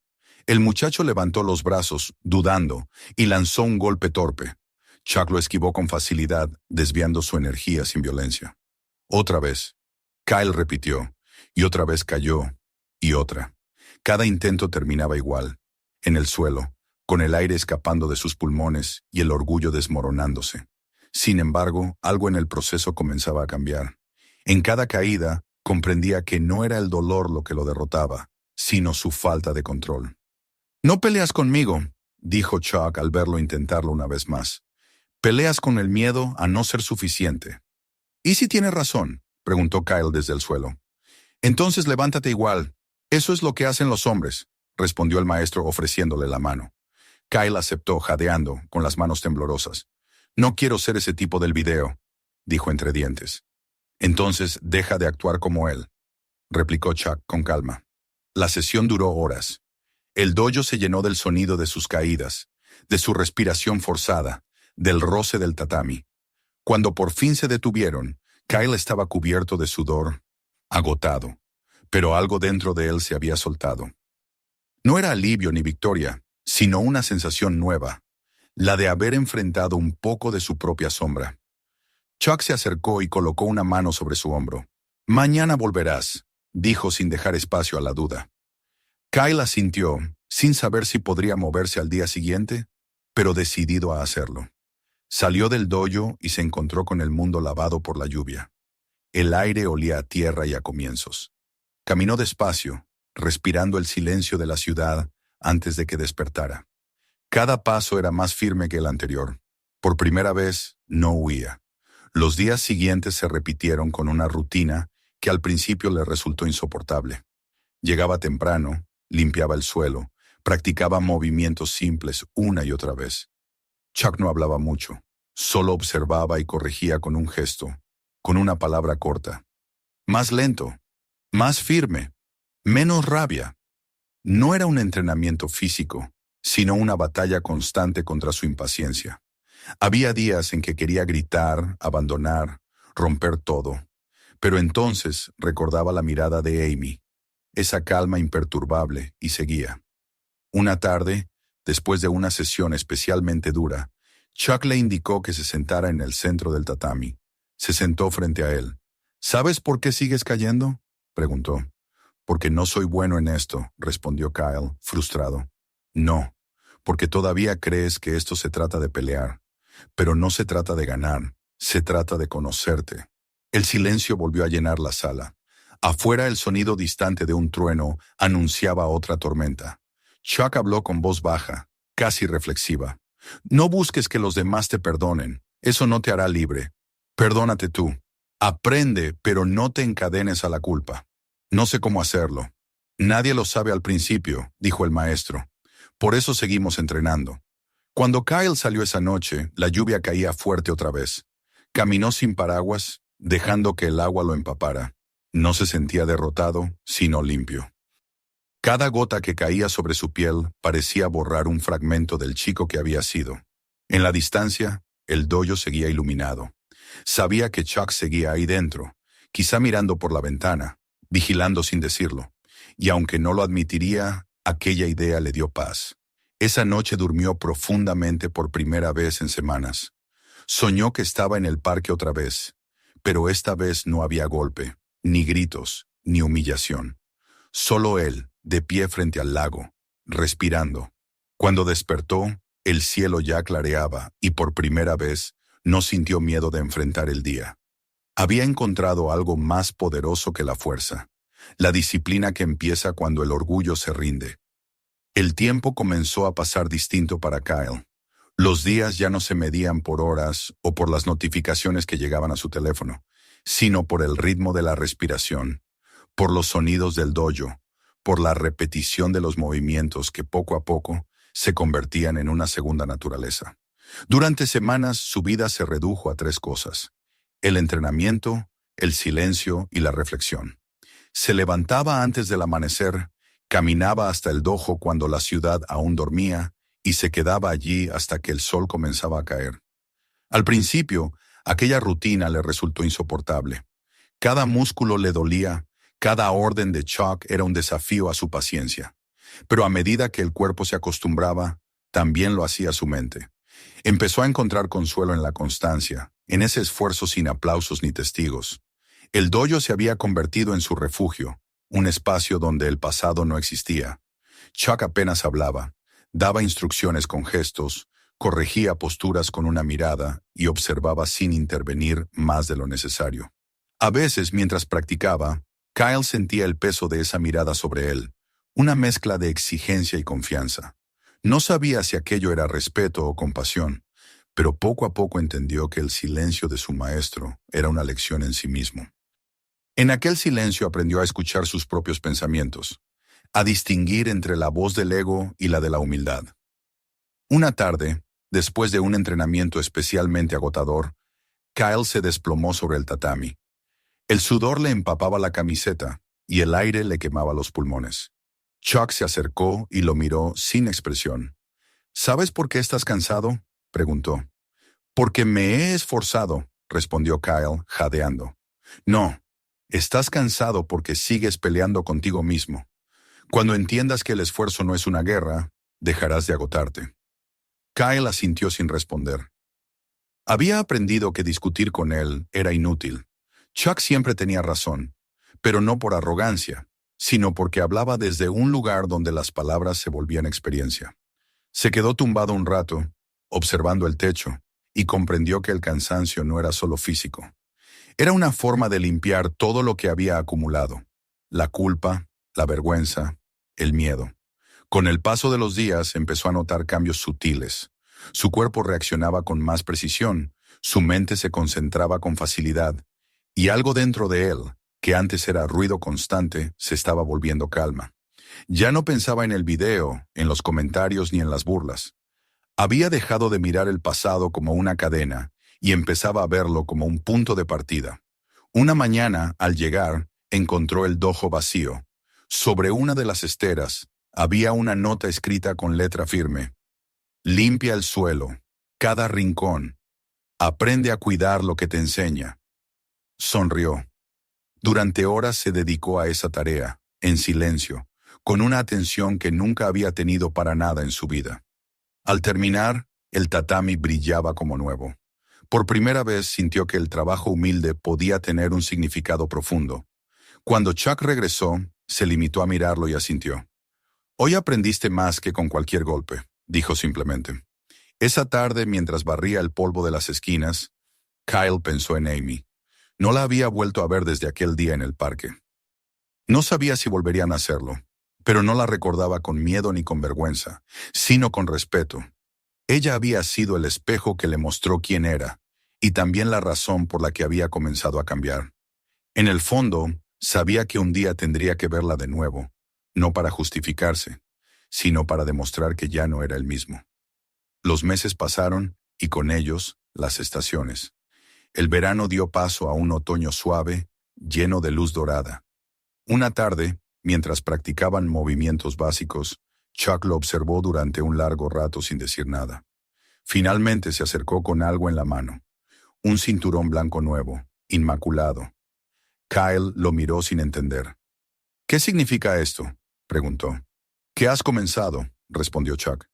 El muchacho levantó los brazos, dudando, y lanzó un golpe torpe. Chuck lo esquivó con facilidad, desviando su energía sin violencia. Otra vez. Kyle repitió, y otra vez cayó, y otra. Cada intento terminaba igual, en el suelo, con el aire escapando de sus pulmones y el orgullo desmoronándose. Sin embargo, algo en el proceso comenzaba a cambiar. En cada caída, comprendía que no era el dolor lo que lo derrotaba, sino su falta de control. «No peleas conmigo», dijo Chuck al verlo intentarlo una vez más. «Peleas con el miedo a no ser suficiente». «¿Y si tienes razón?», preguntó Kyle desde el suelo. «Entonces levántate igual. Eso es lo que hacen los hombres», respondió el maestro ofreciéndole la mano. Kyle aceptó, jadeando, con las manos temblorosas. «No quiero ser ese tipo del video», dijo entre dientes. «Entonces deja de actuar como él», replicó Chuck con calma. La sesión duró horas. El dojo se llenó del sonido de sus caídas, de su respiración forzada, del roce del tatami. Cuando por fin se detuvieron, Kyle estaba cubierto de sudor, agotado, pero algo dentro de él se había soltado. No era alivio ni victoria, sino una sensación nueva, la de haber enfrentado un poco de su propia sombra. Chuck se acercó y colocó una mano sobre su hombro. «Mañana volverás», dijo sin dejar espacio a la duda. Kyle asintió, sin saber si podría moverse al día siguiente, pero decidido a hacerlo. Salió del dojo y se encontró con el mundo lavado por la lluvia. El aire olía a tierra y a comienzos. Caminó despacio, respirando el silencio de la ciudad antes de que despertara. Cada paso era más firme que el anterior. Por primera vez, no huía. Los días siguientes se repitieron con una rutina que al principio le resultó insoportable. Llegaba temprano, limpiaba el suelo, practicaba movimientos simples una y otra vez. Chuck no hablaba mucho, solo observaba y corregía con un gesto, con una palabra corta. Más lento, más firme, menos rabia. No era un entrenamiento físico, sino una batalla constante contra su impaciencia. Había días en que quería gritar, abandonar, romper todo, pero entonces recordaba la mirada de Amy, esa calma imperturbable, y seguía. Una tarde, después de una sesión especialmente dura, Chuck le indicó que se sentara en el centro del tatami. Se sentó frente a él. «¿Sabes por qué sigues cayendo?», preguntó. «Porque no soy bueno en esto», respondió Kyle, frustrado. «No, porque todavía crees que esto se trata de pelear. Pero no se trata de ganar, se trata de conocerte». El silencio volvió a llenar la sala. Afuera el sonido distante de un trueno anunciaba otra tormenta. Chuck habló con voz baja, casi reflexiva. «No busques que los demás te perdonen, eso no te hará libre. Perdónate tú. Aprende, pero no te encadenes a la culpa». «No sé cómo hacerlo». «Nadie lo sabe al principio», dijo el maestro. «Por eso seguimos entrenando». Cuando Kyle salió esa noche, la lluvia caía fuerte otra vez. Caminó sin paraguas, dejando que el agua lo empapara. No se sentía derrotado, sino limpio. Cada gota que caía sobre su piel parecía borrar un fragmento del chico que había sido. En la distancia, el dojo seguía iluminado. Sabía que Chuck seguía ahí dentro, quizá mirando por la ventana, vigilando sin decirlo. Y aunque no lo admitiría, aquella idea le dio paz. Esa noche durmió profundamente por primera vez en semanas. Soñó que estaba en el parque otra vez, pero esta vez no había golpe, ni gritos, ni humillación. Solo él, de pie frente al lago, respirando. Cuando despertó, el cielo ya clareaba y por primera vez no sintió miedo de enfrentar el día. Había encontrado algo más poderoso que la fuerza, la disciplina que empieza cuando el orgullo se rinde. El tiempo comenzó a pasar distinto para Kyle. Los días ya no se medían por horas o por las notificaciones que llegaban a su teléfono, sino por el ritmo de la respiración, por los sonidos del dojo, por la repetición de los movimientos que poco a poco se convertían en una segunda naturaleza. Durante semanas su vida se redujo a 3 cosas: el entrenamiento, el silencio y la reflexión. Se levantaba antes del amanecer, caminaba hasta el dojo cuando la ciudad aún dormía y se quedaba allí hasta que el sol comenzaba a caer. Al principio, aquella rutina le resultó insoportable. Cada músculo le dolía, cada orden de Chuck era un desafío a su paciencia. Pero a medida que el cuerpo se acostumbraba, también lo hacía su mente. Empezó a encontrar consuelo en la constancia, en ese esfuerzo sin aplausos ni testigos. El dojo se había convertido en su refugio, un espacio donde el pasado no existía. Chuck apenas hablaba, daba instrucciones con gestos, corregía posturas con una mirada y observaba sin intervenir más de lo necesario. A veces, mientras practicaba, Kyle sentía el peso de esa mirada sobre él, una mezcla de exigencia y confianza. No sabía si aquello era respeto o compasión, pero poco a poco entendió que el silencio de su maestro era una lección en sí mismo. En aquel silencio aprendió a escuchar sus propios pensamientos, a distinguir entre la voz del ego y la de la humildad. Una tarde, después de un entrenamiento especialmente agotador, Kyle se desplomó sobre el tatami. El sudor le empapaba la camiseta y el aire le quemaba los pulmones. Chuck se acercó y lo miró sin expresión. ¿Sabes por qué estás cansado?, preguntó. Porque me he esforzado, respondió Kyle, jadeando. No, estás cansado porque sigues peleando contigo mismo. Cuando entiendas que el esfuerzo no es una guerra, dejarás de agotarte. Kyle asintió sin responder. Había aprendido que discutir con él era inútil. Chuck siempre tenía razón, pero no por arrogancia, sino porque hablaba desde un lugar donde las palabras se volvían experiencia. Se quedó tumbado un rato, observando el techo, y comprendió que el cansancio no era solo físico. Era una forma de limpiar todo lo que había acumulado: la culpa, la vergüenza, el miedo. Con el paso de los días empezó a notar cambios sutiles. Su cuerpo reaccionaba con más precisión, su mente se concentraba con facilidad, y algo dentro de él, que antes era ruido constante, se estaba volviendo calma. Ya no pensaba en el video, en los comentarios ni en las burlas. Había dejado de mirar el pasado como una cadena y empezaba a verlo como un punto de partida. Una mañana, al llegar, encontró el dojo vacío. Sobre una de las esteras había una nota escrita con letra firme: limpia el suelo, cada rincón. Aprende a cuidar lo que te enseña. Sonrió. Durante horas se dedicó a esa tarea, en silencio, con una atención que nunca había tenido para nada en su vida. Al terminar, el tatami brillaba como nuevo. Por primera vez sintió que el trabajo humilde podía tener un significado profundo. Cuando Chuck regresó, se limitó a mirarlo y asintió. Hoy aprendiste más que con cualquier golpe, dijo simplemente. Esa tarde, mientras barría el polvo de las esquinas, Kyle pensó en Amy. No la había vuelto a ver desde aquel día en el parque. No sabía si volverían a hacerlo, pero no la recordaba con miedo ni con vergüenza, sino con respeto. Ella había sido el espejo que le mostró quién era, y también la razón por la que había comenzado a cambiar. En el fondo, sabía que un día tendría que verla de nuevo, no para justificarse, sino para demostrar que ya no era el mismo. Los meses pasaron, y con ellos, las estaciones. El verano dio paso a un otoño suave, lleno de luz dorada. Una tarde, mientras practicaban movimientos básicos, Chuck lo observó durante un largo rato sin decir nada. Finalmente se acercó con algo en la mano. Un cinturón blanco nuevo, inmaculado. Kyle lo miró sin entender. «¿Qué significa esto?», preguntó. «¿Qué has comenzado?», respondió Chuck.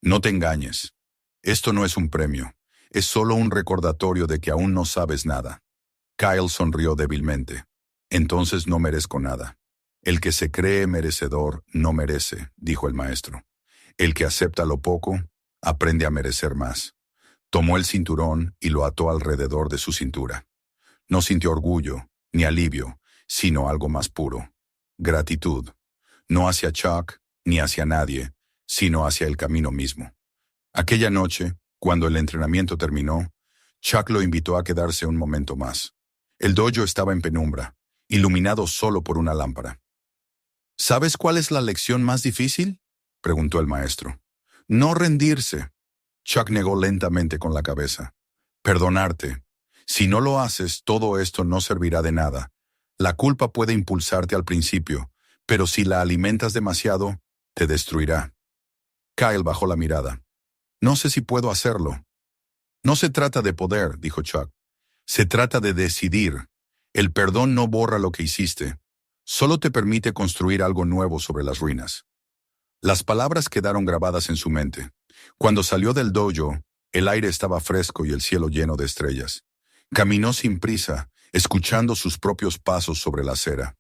«No te engañes. Esto no es un premio. Es solo un recordatorio de que aún no sabes nada». Kyle sonrió débilmente. «Entonces no merezco nada». «El que se cree merecedor no merece», dijo el maestro. «El que acepta lo poco, aprende a merecer más». Tomó el cinturón y lo ató alrededor de su cintura. No sintió orgullo, ni alivio, sino algo más puro. Gratitud. No hacia Chuck, ni hacia nadie, sino hacia el camino mismo. Aquella noche, cuando el entrenamiento terminó, Chuck lo invitó a quedarse un momento más. El dojo estaba en penumbra, iluminado solo por una lámpara. «¿Sabes cuál es la lección más difícil?», preguntó el maestro. «No rendirse». Chuck negó lentamente con la cabeza. «Perdonarte. Si no lo haces, todo esto no servirá de nada. La culpa puede impulsarte al principio, pero si la alimentas demasiado, te destruirá». Kyle bajó la mirada. «No sé si puedo hacerlo». «No se trata de poder», dijo Chuck. «Se trata de decidir. El perdón no borra lo que hiciste. Solo te permite construir algo nuevo sobre las ruinas». Las palabras quedaron grabadas en su mente. Cuando salió del dojo, el aire estaba fresco y el cielo lleno de estrellas. Caminó sin prisa, escuchando sus propios pasos sobre la acera.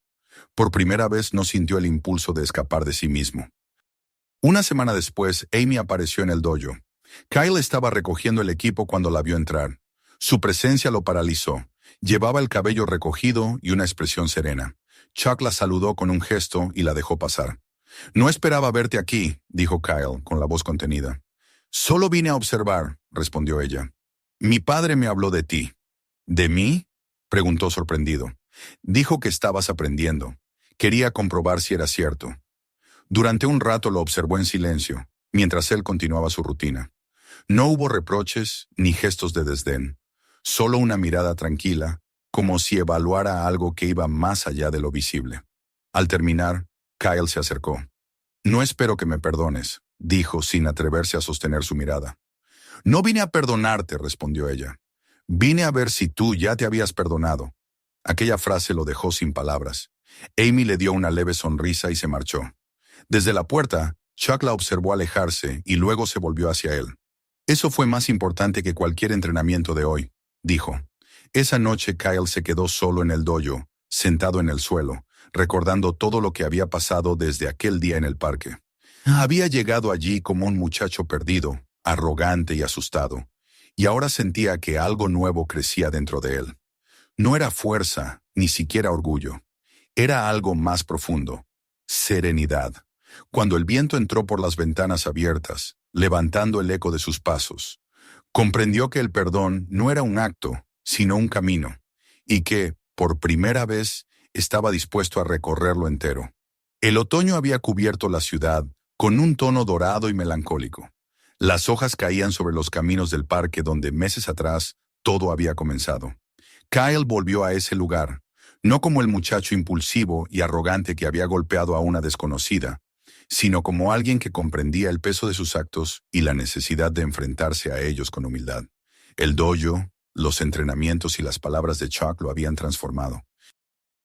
Por primera vez no sintió el impulso de escapar de sí mismo. Una semana después, Amy apareció en el dojo. Kyle estaba recogiendo el equipo cuando la vio entrar. Su presencia lo paralizó. Llevaba el cabello recogido y una expresión serena. Chuck la saludó con un gesto y la dejó pasar. «No esperaba verte aquí», dijo Kyle, con la voz contenida. «Solo vine a observar», respondió ella. «Mi padre me habló de ti». «¿De mí?», preguntó sorprendido. «Dijo que estabas aprendiendo. Quería comprobar si era cierto». Durante un rato lo observó en silencio, mientras él continuaba su rutina. No hubo reproches ni gestos de desdén, solo una mirada tranquila, como si evaluara algo que iba más allá de lo visible. Al terminar, Kyle se acercó. «No espero que me perdones», dijo sin atreverse a sostener su mirada. «No vine a perdonarte», respondió ella. «Vine a ver si tú ya te habías perdonado». Aquella frase lo dejó sin palabras. Amy le dio una leve sonrisa y se marchó. Desde la puerta, Chuck la observó alejarse y luego se volvió hacia él. «Eso fue más importante que cualquier entrenamiento de hoy», dijo. Esa noche Kyle se quedó solo en el dojo, sentado en el suelo, recordando todo lo que había pasado desde aquel día en el parque. Había llegado allí como un muchacho perdido, arrogante y asustado, y ahora sentía que algo nuevo crecía dentro de él. No era fuerza, ni siquiera orgullo. Era algo más profundo: serenidad. Cuando el viento entró por las ventanas abiertas, levantando el eco de sus pasos, comprendió que el perdón no era un acto, sino un camino, y que, por primera vez, estaba dispuesto a recorrerlo entero. El otoño había cubierto la ciudad con un tono dorado y melancólico. Las hojas caían sobre los caminos del parque donde meses atrás todo había comenzado. Kyle volvió a ese lugar, no como el muchacho impulsivo y arrogante que había golpeado a una desconocida, sino como alguien que comprendía el peso de sus actos y la necesidad de enfrentarse a ellos con humildad. El dojo, los entrenamientos y las palabras de Chuck lo habían transformado.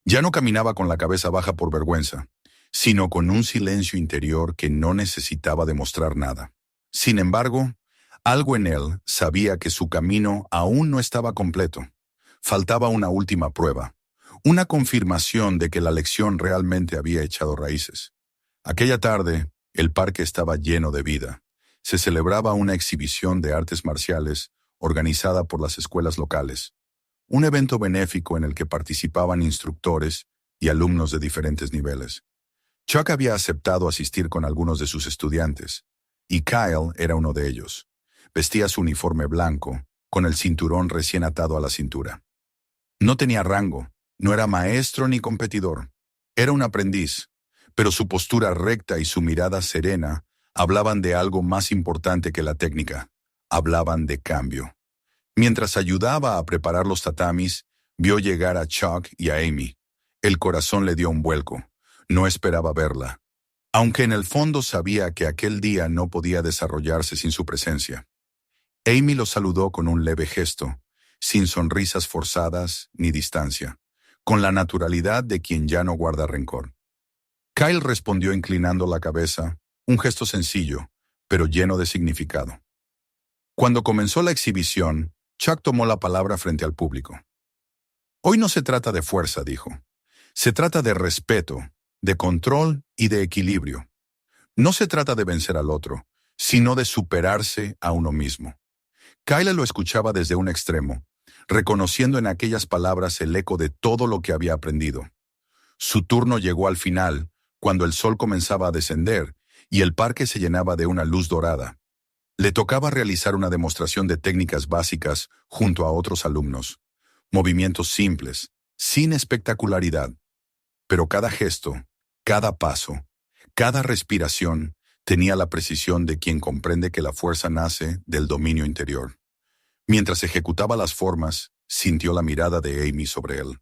Ya no caminaba con la cabeza baja por vergüenza, sino con un silencio interior que no necesitaba demostrar nada. Sin embargo, algo en él sabía que su camino aún no estaba completo. Faltaba una última prueba, una confirmación de que la lección realmente había echado raíces. Aquella tarde, el parque estaba lleno de vida. Se celebraba una exhibición de artes marciales organizada por las escuelas locales. Un evento benéfico en el que participaban instructores y alumnos de diferentes niveles. Chuck había aceptado asistir con algunos de sus estudiantes, y Kyle era uno de ellos. Vestía su uniforme blanco, con el cinturón recién atado a la cintura. No tenía rango, no era maestro ni competidor. Era un aprendiz, pero su postura recta y su mirada serena hablaban de algo más importante que la técnica. Hablaban de cambio. Mientras ayudaba a preparar los tatamis, vio llegar a Chuck y a Amy. El corazón le dio un vuelco. No esperaba verla, aunque en el fondo sabía que aquel día no podía desarrollarse sin su presencia. Amy lo saludó con un leve gesto, sin sonrisas forzadas ni distancia, con la naturalidad de quien ya no guarda rencor. Kyle respondió inclinando la cabeza, un gesto sencillo, pero lleno de significado. Cuando comenzó la exhibición, Chuck tomó la palabra frente al público. Hoy no se trata de fuerza, dijo. Se trata de respeto, de control y de equilibrio. No se trata de vencer al otro, sino de superarse a uno mismo. Kyle lo escuchaba desde un extremo, reconociendo en aquellas palabras el eco de todo lo que había aprendido. Su turno llegó al final, cuando el sol comenzaba a descender y el parque se llenaba de una luz dorada. Le tocaba realizar una demostración de técnicas básicas junto a otros alumnos. Movimientos simples, sin espectacularidad. Pero cada gesto, cada paso, cada respiración tenía la precisión de quien comprende que la fuerza nace del dominio interior. Mientras ejecutaba las formas, sintió la mirada de Amy sobre él.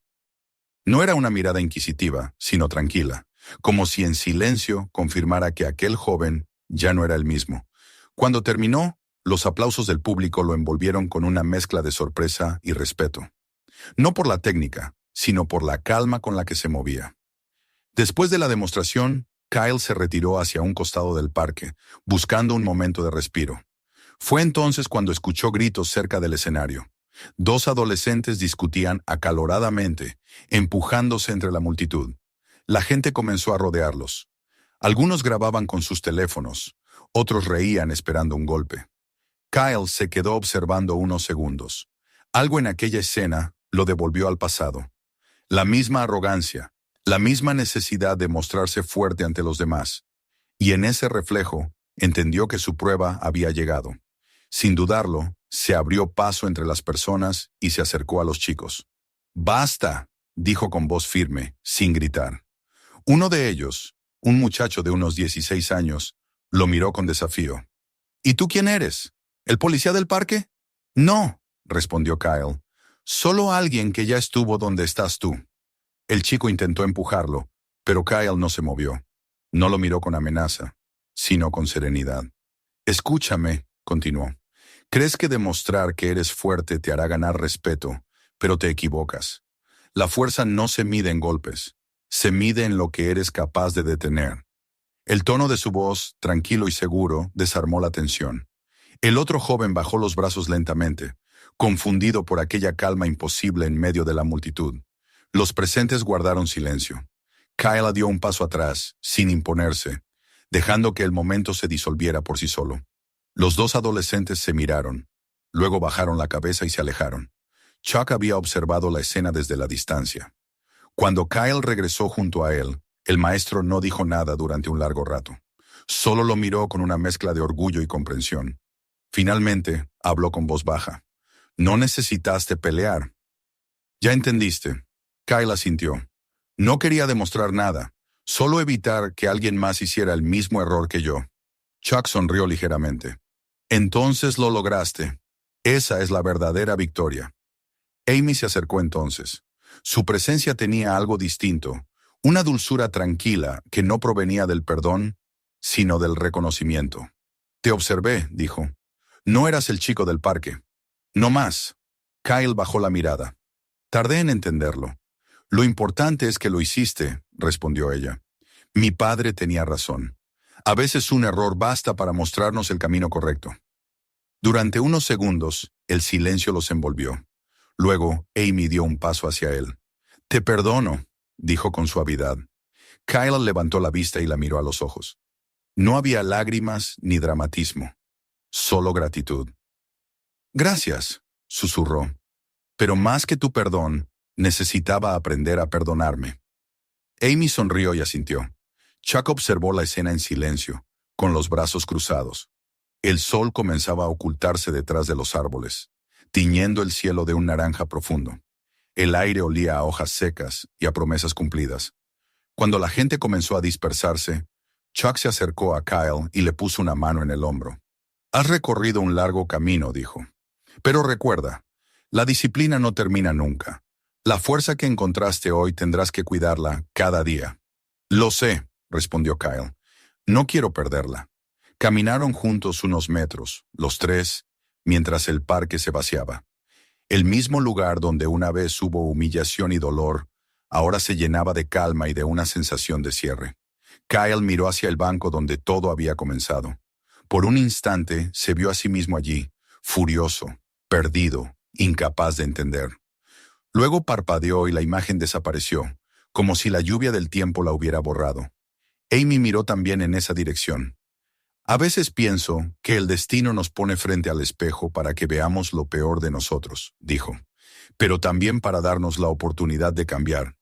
No era una mirada inquisitiva, sino tranquila, como si en silencio confirmara que aquel joven ya no era el mismo. Cuando terminó, los aplausos del público lo envolvieron con una mezcla de sorpresa y respeto. No por la técnica, sino por la calma con la que se movía. Después de la demostración, Kyle se retiró hacia un costado del parque, buscando un momento de respiro. Fue entonces cuando escuchó gritos cerca del escenario. Dos adolescentes discutían acaloradamente, empujándose entre la multitud. La gente comenzó a rodearlos. Algunos grababan con sus teléfonos, otros reían esperando un golpe. Kyle se quedó observando unos segundos. Algo en aquella escena lo devolvió al pasado. La misma arrogancia, la misma necesidad de mostrarse fuerte ante los demás. Y en ese reflejo, entendió que su prueba había llegado. Sin dudarlo, se abrió paso entre las personas y se acercó a los chicos. «¡Basta!», dijo con voz firme, sin gritar. Uno de ellos, un muchacho de unos 16 años, lo miró con desafío. «¿Y tú quién eres? ¿El policía del parque?» «No», respondió Kyle. «Solo alguien que ya estuvo donde estás tú». El chico intentó empujarlo, pero Kyle no se movió. No lo miró con amenaza, sino con serenidad. «Escúchame», continuó. «Crees que demostrar que eres fuerte te hará ganar respeto, pero te equivocas. La fuerza no se mide en golpes, se mide en lo que eres capaz de detener». El tono de su voz, tranquilo y seguro, desarmó la tensión. El otro joven bajó los brazos lentamente, confundido por aquella calma imposible en medio de la multitud. Los presentes guardaron silencio. Kyle dio un paso atrás, sin imponerse, dejando que el momento se disolviera por sí solo. Los dos adolescentes se miraron, luego bajaron la cabeza y se alejaron. Chuck había observado la escena desde la distancia. Cuando Kyle regresó junto a él, el maestro no dijo nada durante un largo rato. Solo lo miró con una mezcla de orgullo y comprensión. Finalmente, habló con voz baja. «No necesitaste pelear». «Ya entendiste». Kyle asintió. «No quería demostrar nada, solo evitar que alguien más hiciera el mismo error que yo». Chuck sonrió ligeramente. «Entonces lo lograste. Esa es la verdadera victoria». Amy se acercó entonces. Su presencia tenía algo distinto, una dulzura tranquila que no provenía del perdón, sino del reconocimiento. «Te observé», dijo. «No eras el chico del parque». «No más». Kyle bajó la mirada. «Tardé en entenderlo». «Lo importante es que lo hiciste», respondió ella. «Mi padre tenía razón. A veces un error basta para mostrarnos el camino correcto». Durante unos segundos, el silencio los envolvió. Luego, Amy dio un paso hacia él. «Te perdono», dijo con suavidad. Kyle levantó la vista y la miró a los ojos. No había lágrimas ni dramatismo, solo gratitud. «Gracias», susurró. «Pero más que tu perdón, necesitaba aprender a perdonarme». Amy sonrió y asintió. Chuck observó la escena en silencio, con los brazos cruzados. El sol comenzaba a ocultarse detrás de los árboles, tiñendo el cielo de un naranja profundo. El aire olía a hojas secas y a promesas cumplidas. Cuando la gente comenzó a dispersarse, Chuck se acercó a Kyle y le puso una mano en el hombro. «Has recorrido un largo camino», dijo. «Pero recuerda, la disciplina no termina nunca. La fuerza que encontraste hoy tendrás que cuidarla cada día». Lo sé, respondió Kyle. No quiero perderla. Caminaron juntos unos metros, los tres, mientras el parque se vaciaba. El mismo lugar donde una vez hubo humillación y dolor, ahora se llenaba de calma y de una sensación de cierre. Kyle miró hacia el banco donde todo había comenzado. Por un instante se vio a sí mismo allí, furioso, perdido, incapaz de entender. Luego parpadeó y la imagen desapareció, como si la lluvia del tiempo la hubiera borrado. Amy miró también en esa dirección. A veces pienso que el destino nos pone frente al espejo para que veamos lo peor de nosotros, dijo, pero también para darnos la oportunidad de cambiar.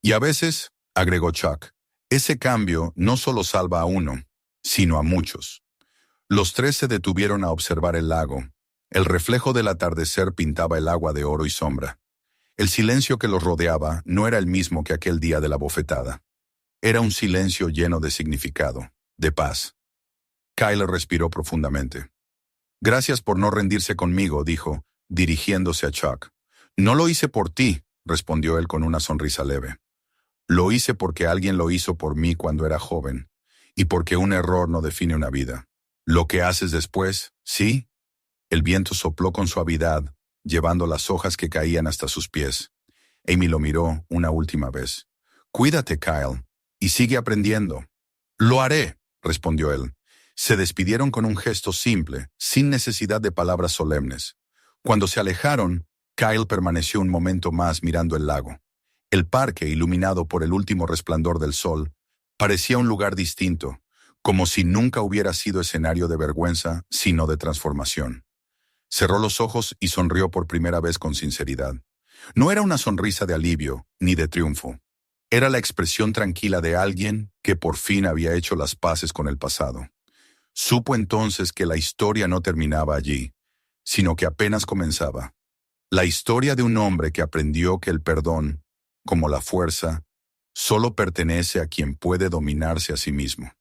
Y a veces, agregó Chuck, ese cambio no solo salva a uno, sino a muchos. Los tres se detuvieron a observar el lago. El reflejo del atardecer pintaba el agua de oro y sombra. El silencio que los rodeaba no era el mismo que aquel día de la bofetada. Era un silencio lleno de significado, de paz. Kyle respiró profundamente. Gracias por no rendirse conmigo, dijo, dirigiéndose a Chuck. No lo hice por ti, respondió él con una sonrisa leve. Lo hice porque alguien lo hizo por mí cuando era joven, y porque un error no define una vida. Lo que haces después, sí. El viento sopló con suavidad, llevando las hojas que caían hasta sus pies. Amy lo miró una última vez. Cuídate, Kyle, y sigue aprendiendo. Lo haré, respondió él. Se despidieron con un gesto simple, sin necesidad de palabras solemnes. Cuando se alejaron, Kyle permaneció un momento más mirando el lago. El parque, iluminado por el último resplandor del sol, parecía un lugar distinto, como si nunca hubiera sido escenario de vergüenza, sino de transformación. Cerró los ojos y sonrió por primera vez con sinceridad. No era una sonrisa de alivio, ni de triunfo. Era la expresión tranquila de alguien que por fin había hecho las paces con el pasado. Supo entonces que la historia no terminaba allí, sino que apenas comenzaba. La historia de un hombre que aprendió que el perdón, como la fuerza, solo pertenece a quien puede dominarse a sí mismo.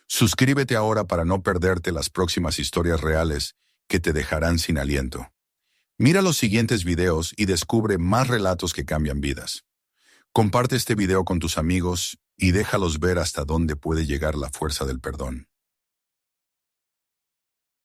Suscríbete ahora para no perderte las próximas historias reales que te dejarán sin aliento. Mira los siguientes videos y descubre más relatos que cambian vidas. Comparte este video con tus amigos y déjalos ver hasta dónde puede llegar la fuerza del perdón.